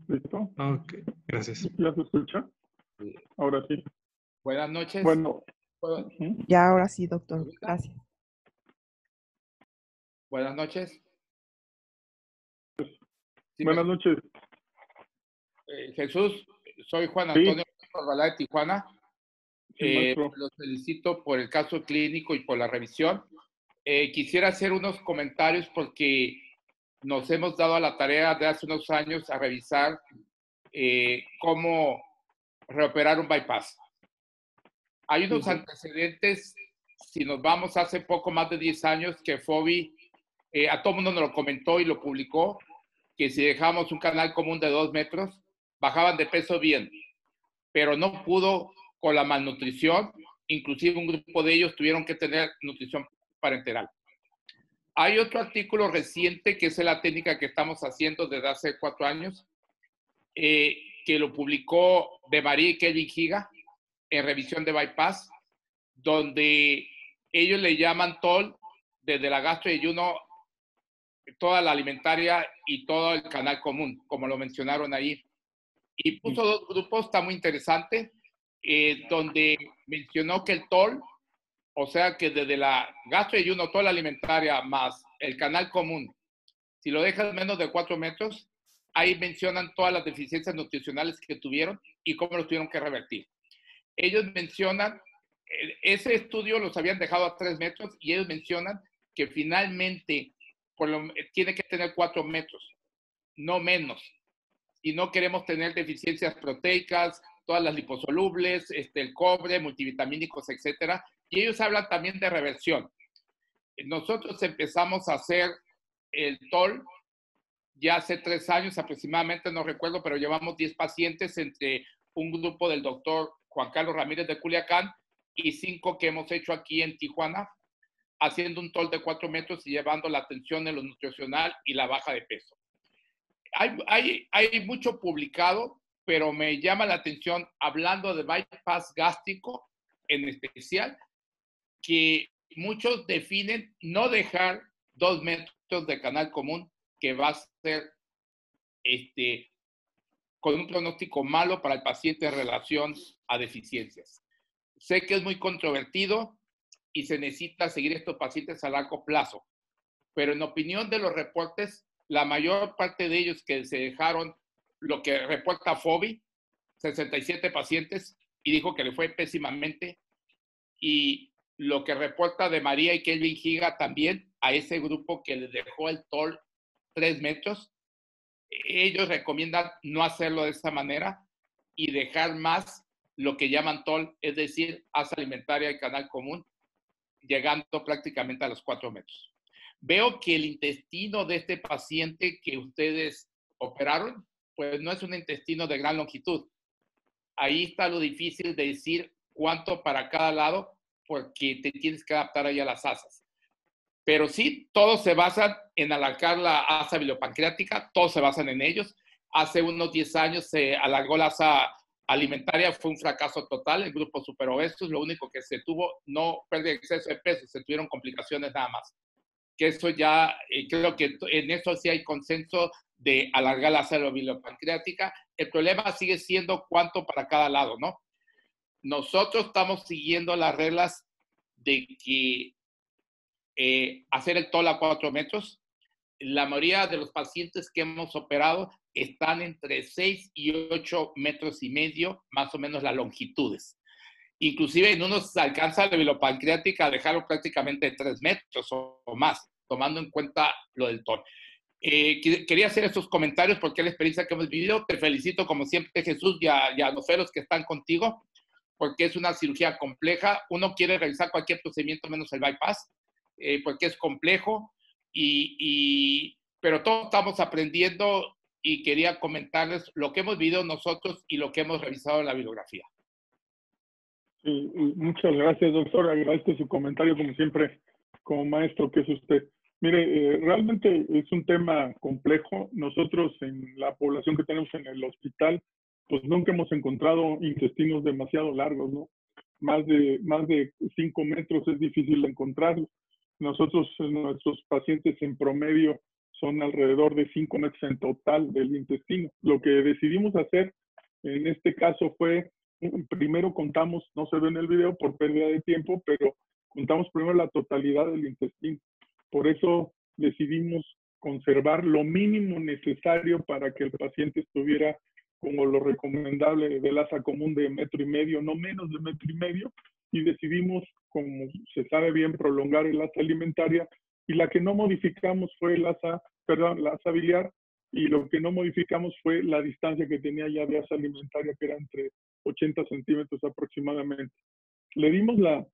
¿Listo? Ok, gracias. ¿Ya se escucha? Ahora sí. Buenas noches. Bueno. Ya, ahora sí, doctor. Gracias. Buenas noches. Sí, Buenas noches. Jesús, soy Juan Antonio Corbalá de Tijuana. Los felicito por el caso clínico y por la revisión. Quisiera hacer unos comentarios porque nos hemos dado a la tarea de hace unos años a revisar cómo reoperar un bypass. Hay unos antecedentes, si nos vamos hace poco más de 10 años, que FOBI, a todo el mundo nos lo comentó y lo publicó, que si dejamos un canal común de 2 metros, bajaban de peso bien, pero no pudo con la malnutrición, inclusive un grupo de ellos tuvieron que tener nutrición parenteral. Hay otro artículo reciente, que es la técnica que estamos haciendo desde hace 4 años, que lo publicó de María y Kelvin Higa en revisión de bypass, donde ellos le llaman TOL desde la gastroayuno, toda la alimentaria y todo el canal común, como lo mencionaron ahí. Y puso 2 grupos, está muy interesante, donde mencionó que el TOL, o sea que desde la gastroayuno, toda la alimentaria más el canal común, si lo dejas menos de 4 metros, ahí mencionan todas las deficiencias nutricionales que tuvieron y cómo los tuvieron que revertir. Ellos mencionan, ese estudio los habían dejado a 3 metros y ellos mencionan que finalmente tiene que tener 4 metros, no menos. Y no queremos tener deficiencias proteicas, todas las liposolubles, el cobre, multivitamínicos, etcétera. Y ellos hablan también de reversión. Nosotros empezamos a hacer el TOL ya hace 3 años aproximadamente, no recuerdo, pero llevamos 10 pacientes entre un grupo del doctor Juan Carlos Ramírez de Culiacán y 5 que hemos hecho aquí en Tijuana, haciendo un TOL de 4 metros y llevando la atención en lo nutricional y la baja de peso. Hay mucho publicado, pero me llama la atención, hablando de bypass gástrico en especial, que muchos definen no dejar 2 metros de canal común, que va a ser con un pronóstico malo para el paciente en relación a deficiencias. Sé que es muy controvertido y se necesita seguir estos pacientes a largo plazo, pero en opinión de los reportes, la mayor parte de ellos que se dejaron, lo que reporta FOBI, 67 pacientes, y dijo que le fue pésimamente, y lo que reporta de María y Kelvin Higa también, a ese grupo que les dejó el TOL 3 metros, ellos recomiendan no hacerlo de esa manera y dejar más lo que llaman TOL, es decir, asa alimentaria y canal común, llegando prácticamente a los 4 metros. Veo que el intestino de este paciente que ustedes operaron, pues no es un intestino de gran longitud. Ahí está lo difícil de decir cuánto para cada lado, porque te tienes que adaptar ahí a las asas. Pero sí, todos se basan en alargar la asa biliopancreática, todos se basan en ellos. Hace unos 10 años se alargó la asa alimentaria, fue un fracaso total, el grupo superobesos, lo único que se tuvo, no pérdida de exceso de peso, se tuvieron complicaciones nada más. Que eso ya, creo que en eso sí hay consenso de alargar la asa biliopancreática. El problema sigue siendo cuánto para cada lado, ¿no? Nosotros estamos siguiendo las reglas de que hacer el TOL a 4 metros. La mayoría de los pacientes que hemos operado están entre 6 y 8 metros y medio, más o menos las longitudes. Inclusive en unos se alcanza la biliopancreática a dejarlo prácticamente 3 metros o más, tomando en cuenta lo del TOL. Quería hacer estos comentarios porque es la experiencia que hemos vivido. Te felicito como siempre, Jesús, y a los felos que están contigo, porque es una cirugía compleja. Uno quiere realizar cualquier procedimiento menos el bypass, porque es complejo, pero todos estamos aprendiendo y quería comentarles lo que hemos vivido nosotros y lo que hemos revisado en la bibliografía. Sí, muchas gracias, doctor. Agradezco su comentario, como siempre, como maestro que es usted. Mire, realmente es un tema complejo. Nosotros en la población que tenemos en el hospital, pues nunca hemos encontrado intestinos demasiado largos, ¿no? Más de 5 metros es difícil encontrarlos. Nosotros, nuestros pacientes en promedio son alrededor de 5 metros en total del intestino. Lo que decidimos hacer en este caso fue, primero contamos, no se ve en el video por pérdida de tiempo, pero contamos primero la totalidad del intestino. Por eso decidimos conservar lo mínimo necesario para que el paciente estuviera como lo recomendable del ASA común de 1,5 metros, no menos de 1,5 metros, y decidimos, como se sabe bien, prolongar el asa alimentaria, y la que no modificamos fue la asa biliar, y lo que no modificamos fue la distancia que tenía ya de asa alimentaria, que era entre 80 centímetros aproximadamente. Le dimos la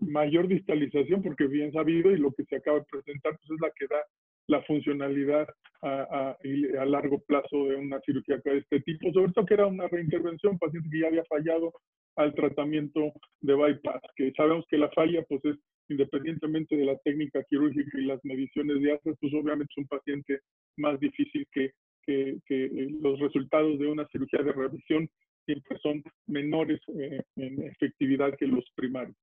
mayor distalización, porque bien sabido, y lo que se acaba de presentar, pues es la que da la funcionalidad a largo plazo de una cirugía de este tipo, sobre todo que era una reintervención, paciente que ya había fallado al tratamiento de bypass, que sabemos que la falla, pues es independientemente de la técnica quirúrgica y las mediciones de ASA, pues obviamente es un paciente más difícil que los resultados de una cirugía de revisión siempre son menores en efectividad que los primarios.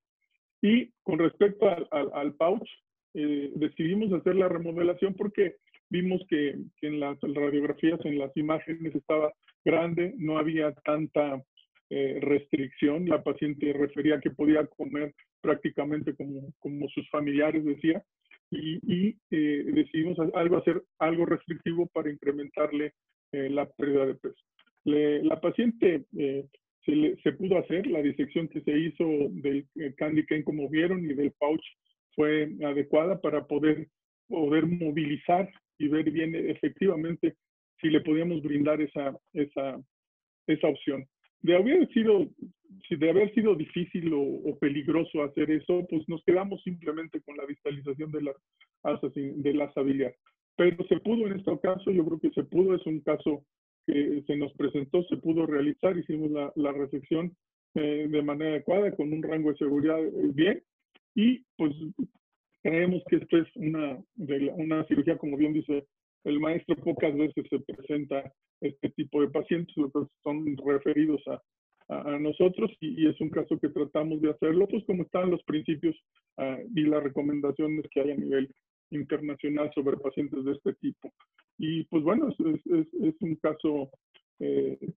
Y con respecto al pouch, decidimos hacer la remodelación porque vimos que en las radiografías, en las imágenes estaba grande, no había tanta restricción. La paciente refería que podía comer prácticamente como sus familiares, decía, y decidimos hacer algo restrictivo para incrementarle la pérdida de peso. La paciente se pudo hacer, la disección que se hizo del candy cane, como vieron, y del pouch fue adecuada para poder movilizar y ver bien efectivamente si le podíamos brindar esa opción. De haber sido difícil o peligroso hacer eso, pues nos quedamos simplemente con la distalización de la asa biliar. Pero se pudo en este caso, yo creo que se pudo, es un caso que se nos presentó, se pudo realizar, hicimos la resección de manera adecuada, con un rango de seguridad bien, y pues creemos que esto es una cirugía, como bien dice el maestro, pocas veces se presenta este tipo de pacientes, los que son referidos a nosotros, y es un caso que tratamos de hacerlo, pues como están los principios y las recomendaciones que hay a nivel internacional sobre pacientes de este tipo. Y pues bueno, es un caso,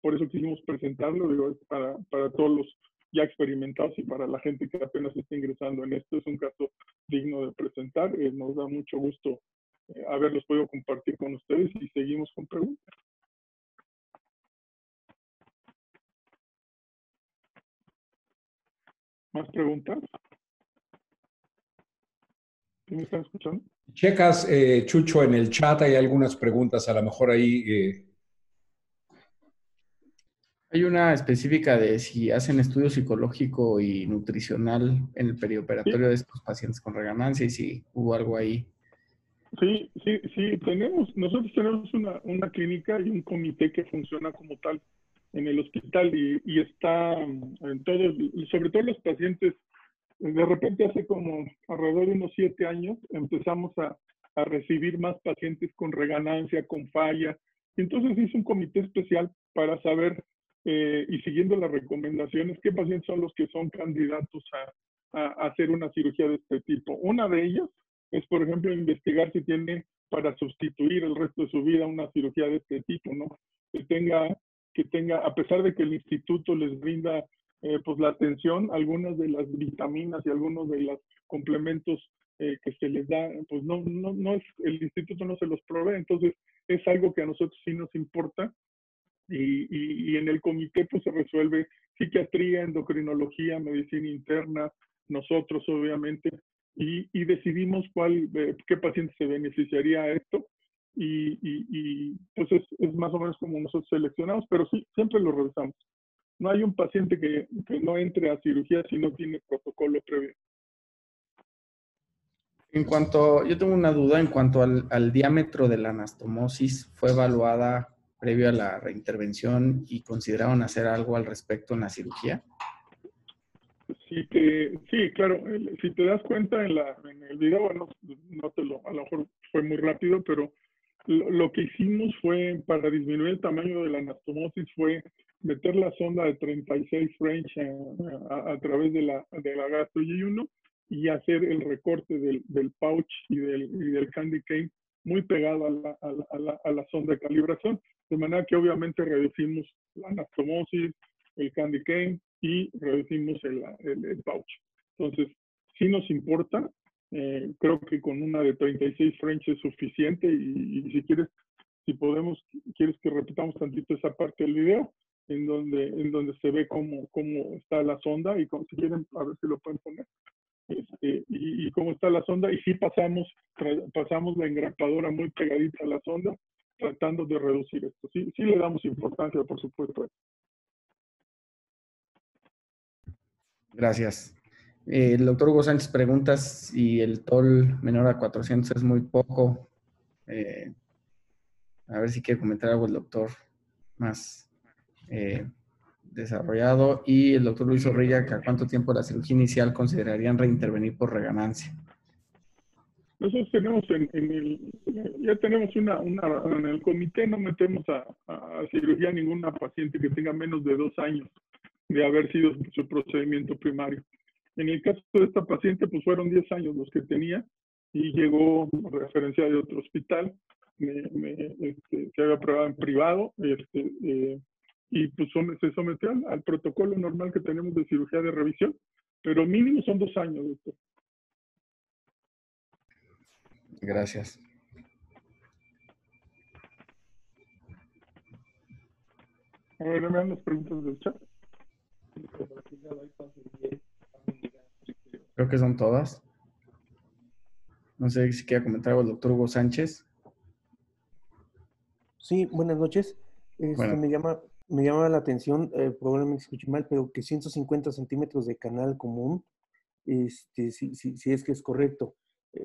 por eso quisimos presentarlo, digo, para todos los ya experimentados y para la gente que apenas está ingresando en esto. Es un caso digno de presentar. Nos da mucho gusto haberlos podido compartir con ustedes, y seguimos con preguntas. ¿Más preguntas? ¿Sí me están escuchando? Checas, Chucho, en el chat hay algunas preguntas, a lo mejor ahí. Hay una específica de si hacen estudio psicológico y nutricional en el perioperatorio de estos pacientes con reganancia, y si hubo algo ahí. Sí, nosotros tenemos una clínica y un comité que funciona como tal en el hospital, y está en todos, sobre todo los pacientes. De repente hace como alrededor de unos 7 años empezamos a recibir más pacientes con reganancia, con falla, y entonces hice un comité especial para saber y siguiendo las recomendaciones qué pacientes son los que son candidatos a hacer una cirugía de este tipo. Una de ellas es, por ejemplo, investigar si tiene para sustituir el resto de su vida una cirugía de este tipo, ¿no? Que tenga, a pesar de que el instituto les brinda pues la atención, algunas de las vitaminas y algunos de los complementos que se les da, pues no es, el instituto no se los provee. Entonces es algo que a nosotros sí nos importa, y en el comité pues se resuelve psiquiatría, endocrinología, medicina interna, nosotros obviamente, y decidimos qué paciente se beneficiaría a esto, y pues es más o menos como nosotros seleccionamos, pero sí, siempre lo revisamos. No hay un paciente que no entre a cirugía si no tiene protocolo previo. Yo tengo una duda en cuanto al diámetro de la anastomosis. ¿Fue evaluada previo a la reintervención y consideraron hacer algo al respecto en la cirugía? Sí, claro. Si te das cuenta en el video, bueno, a lo mejor fue muy rápido, pero lo que hicimos fue, para disminuir el tamaño de la anastomosis, fue meter la sonda de 36 French a través de la gastro G1 y hacer el recorte del pouch y del candy cane muy pegado a la sonda de calibración, de manera que obviamente reducimos la anastomosis, el candy cane y reducimos el pouch. Entonces, sí nos importa. Creo que con una de 36 French es suficiente y si quieres, quieres que repitamos tantito esa parte del video en donde se ve cómo está la sonda y si quieren, a ver si lo pueden poner. Y cómo está la sonda, y sí pasamos la engrapadora muy pegadita a la sonda, tratando de reducir esto. Sí le damos importancia, por supuesto. Gracias. El doctor Hugo Sánchez pregunta si el TOL menor a 400 es muy poco. A ver si quiere comentar algo el doctor más desarrollado. Y el doctor Luis Zorrilla, ¿a cuánto tiempo de la cirugía inicial considerarían reintervenir por reganancia? Nosotros tenemos ya tenemos en el comité no metemos a cirugía ninguna paciente que tenga menos de 2 años de haber sido su procedimiento primario. En el caso de esta paciente, pues fueron 10 años los que tenía y llegó referencia de otro hospital, se había probado en privado, y pues se sometió al protocolo normal que tenemos de cirugía de revisión, pero mínimo son 2 años, doctor. Gracias. A ver, me dan las preguntas del chat. Creo que son todas. No sé si quiere comentar algo el doctor Hugo Sánchez. Sí, buenas noches. Bueno. Me llama la atención, probablemente escuché mal, pero que 150 centímetros de canal común, si es que es correcto.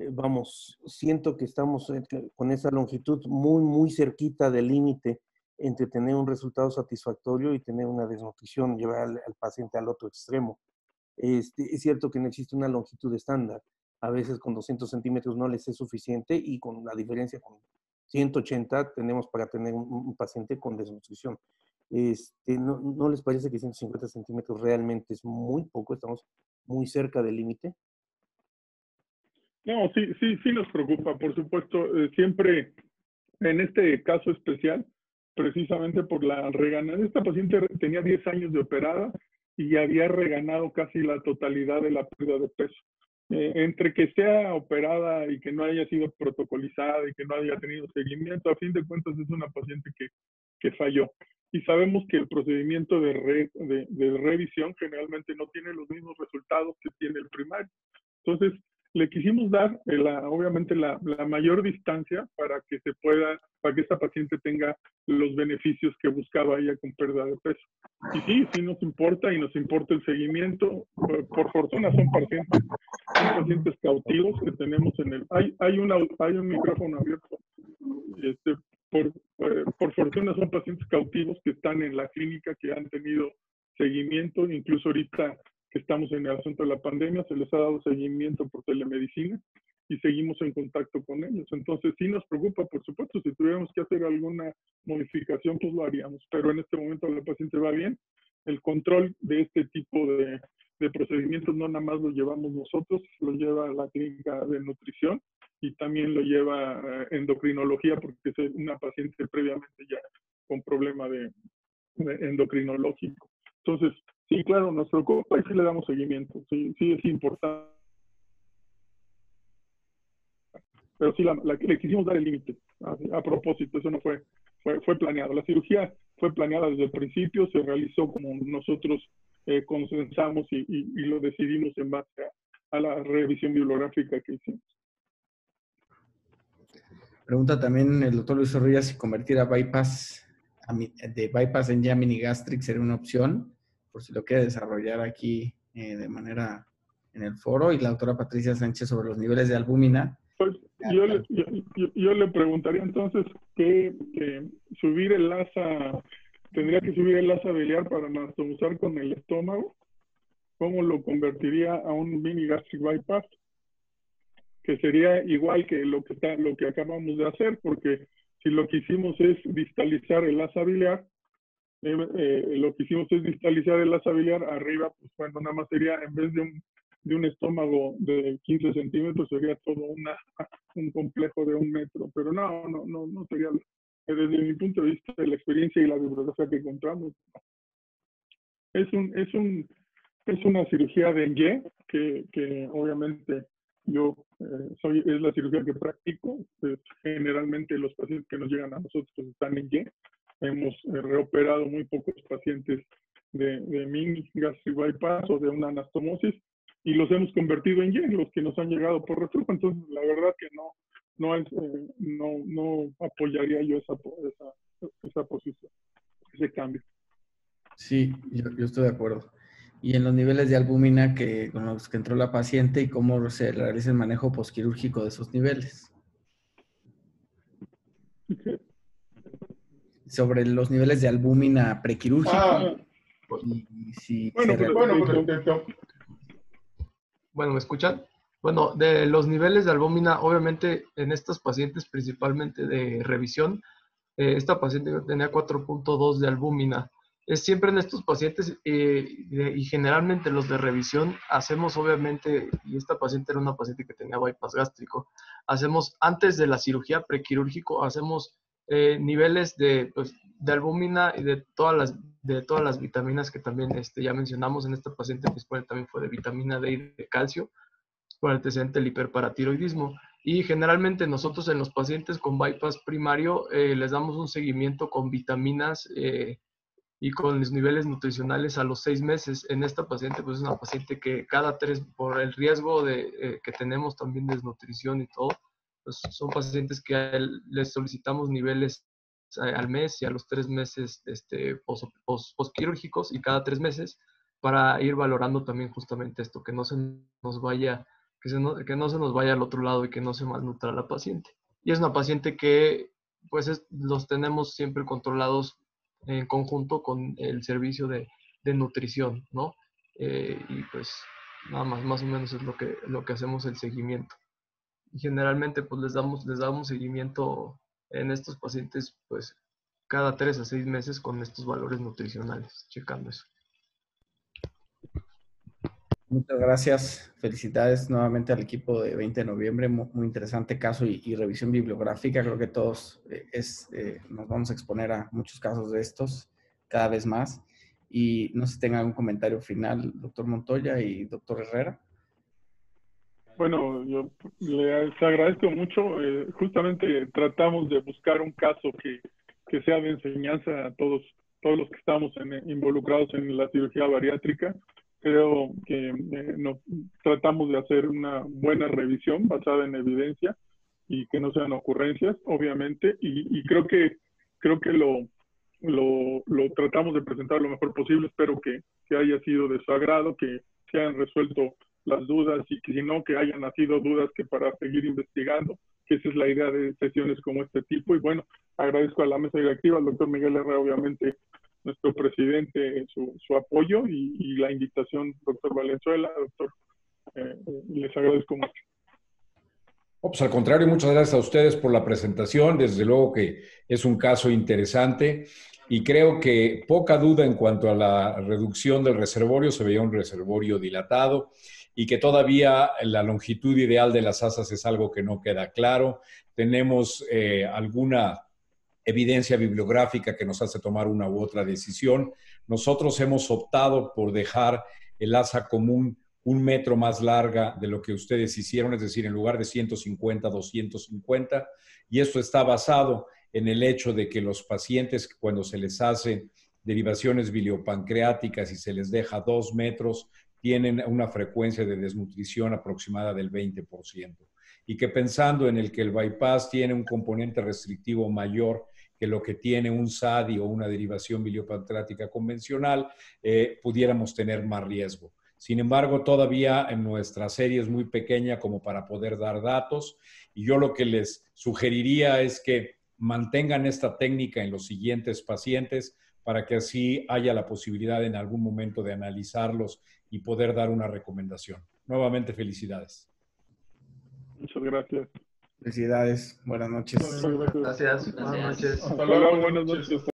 Vamos, siento que estamos con esa longitud muy cerquita del límite entre tener un resultado satisfactorio y tener una desnutrición, llevar al paciente al otro extremo. Es cierto que no existe una longitud estándar. A veces con 200 centímetros no les es suficiente y con la diferencia con 180 tenemos para tener un paciente con desnutrición. ¿No les parece que 150 centímetros realmente es muy poco? Estamos muy cerca del límite. No, sí nos preocupa, por supuesto. Siempre en este caso especial, precisamente por la reganada. Esta paciente tenía 10 años de operada y había reganado casi la totalidad de la pérdida de peso. Entre que sea operada y que no haya sido protocolizada y que no haya tenido seguimiento, a fin de cuentas es una paciente que falló. Y sabemos que el procedimiento de revisión generalmente no tiene los mismos resultados que tiene el primario. Entonces, le quisimos dar obviamente la mayor distancia para que esta paciente tenga los beneficios que buscaba ella con pérdida de peso. Y sí nos importa y nos importa el seguimiento. Por fortuna son pacientes cautivos que tenemos hay un micrófono abierto. Por fortuna son pacientes cautivos que están en la clínica, que han tenido seguimiento, incluso ahorita que estamos en el asunto de la pandemia, se les ha dado seguimiento por telemedicina y seguimos en contacto con ellos. Entonces sí nos preocupa, por supuesto, si tuviéramos que hacer alguna modificación, pues lo haríamos, pero en este momento la paciente va bien. El control de este tipo de procedimientos no nada más lo llevamos nosotros, lo lleva la clínica de nutrición y también lo lleva endocrinología, porque es una paciente previamente ya con problema de endocrinológico. Entonces, sí, claro, nos preocupa y sí le damos seguimiento. Sí es importante. Pero sí, le quisimos dar el límite. A propósito, eso no fue planeado. La cirugía fue planeada desde el principio, se realizó como nosotros consensamos y lo decidimos en base a la revisión bibliográfica que hicimos. Pregunta también el doctor Luis Zorrilla si convertir a bypass en ya mini gastric sería una opción, por si lo quiere desarrollar aquí de manera el foro, y la doctora Patricia Sánchez sobre los niveles de albúmina. Pues, yo le preguntaría entonces que subir el asa, tendría que subir el asa biliar para anastomosar con el estómago. ¿Cómo lo convertiría a un mini gastric bypass? Que sería igual que lo que acabamos de hacer, porque si lo que hicimos es distalizar el asa biliar, arriba, pues bueno, nada más sería, en vez de un estómago de 15 centímetros, sería todo un complejo de 1 metro, pero no sería, desde mi punto de vista de la experiencia y la bibliografía que encontramos. Es una cirugía de Y, que obviamente es la cirugía que practico. Generalmente los pacientes que nos llegan a nosotros están en Y. Hemos reoperado muy pocos pacientes de mini gastric bypass o de una anastomosis y los hemos convertido en Y, los que nos han llegado por reflujo. Entonces, la verdad que no apoyaría yo esa posición, ese cambio. Sí, yo estoy de acuerdo. Y en los niveles de albúmina con los que entró la paciente y cómo se realiza el manejo posquirúrgico de esos niveles. Okay. Sobre los niveles de albúmina prequirúrgica. Bueno, ¿me escuchan? Bueno, de los niveles de albúmina, obviamente en estas pacientes, principalmente de revisión, esta paciente tenía 4.2 de albúmina. Es siempre en estos pacientes y generalmente los de revisión hacemos obviamente, y esta paciente era una paciente que tenía bypass gástrico, hacemos antes de la cirugía prequirúrgico, hacemos niveles de albúmina y de todas las vitaminas que también ya mencionamos en esta paciente, pues también fue de vitamina D y de calcio, por antecedente del hiperparatiroidismo. Y generalmente nosotros en los pacientes con bypass primario les damos un seguimiento con vitaminas y con los niveles nutricionales a los 6 meses. En esta paciente, pues es una paciente que cada 3, por el riesgo que tenemos también de desnutrición y todo, pues son pacientes que les solicitamos niveles al mes y a los 3 meses posquirúrgicos y cada 3 meses para ir valorando también justamente esto, que no se nos vaya, que no se nos vaya al otro lado y que no se malnutra a la paciente. Y es una paciente que pues los tenemos siempre controlados en conjunto con el servicio de nutrición, ¿no? Y pues nada más o menos es lo que hacemos el seguimiento. Y generalmente pues les damos seguimiento en estos pacientes pues cada 3 a 6 meses con estos valores nutricionales, checando eso. Muchas gracias. Felicidades nuevamente al equipo de 20 de noviembre. Muy interesante caso y revisión bibliográfica. Creo que todos nos vamos a exponer a muchos casos de estos cada vez más. Y no sé si tengan algún comentario final, doctor Montoya y doctor Herrera. Bueno, yo les agradezco mucho. Justamente tratamos de buscar un caso que sea de enseñanza a todos los que estamos involucrados en la cirugía bariátrica. Creo que tratamos de hacer una buena revisión basada en evidencia y que no sean ocurrencias, obviamente, y creo que lo tratamos de presentar lo mejor posible. Espero que haya sido de su agrado, que se hayan resuelto las dudas y que si no, que hayan nacido dudas que para seguir investigando, que esa es la idea de sesiones como este tipo. Y bueno, agradezco a la mesa directiva, al doctor Miguel Herrera, obviamente, nuestro presidente, su apoyo y la invitación, doctor Valenzuela, doctor, les agradezco mucho. Pues al contrario, muchas gracias a ustedes por la presentación. Desde luego que es un caso interesante y creo que poca duda en cuanto a la reducción del reservorio, se veía un reservorio dilatado y que todavía la longitud ideal de las asas es algo que no queda claro. Tenemos alguna evidencia bibliográfica que nos hace tomar una u otra decisión. Nosotros hemos optado por dejar el asa común 1 metro más larga de lo que ustedes hicieron, es decir, en lugar de 150, 250, y esto está basado en el hecho de que los pacientes, cuando se les hacen derivaciones biliopancreáticas y se les deja 2 metros, tienen una frecuencia de desnutrición aproximada del 20%, y que pensando en el que el bypass tiene un componente restrictivo mayor que lo que tiene un SADI o una derivación biliopancreática convencional, pudiéramos tener más riesgo. Sin embargo, todavía en nuestra serie es muy pequeña como para poder dar datos, y yo lo que les sugeriría es que mantengan esta técnica en los siguientes pacientes para que así haya la posibilidad en algún momento de analizarlos y poder dar una recomendación. Nuevamente, felicidades. Muchas gracias. Felicidades. Buenas noches. Gracias. Buenas noches. Hasta luego, buenas noches.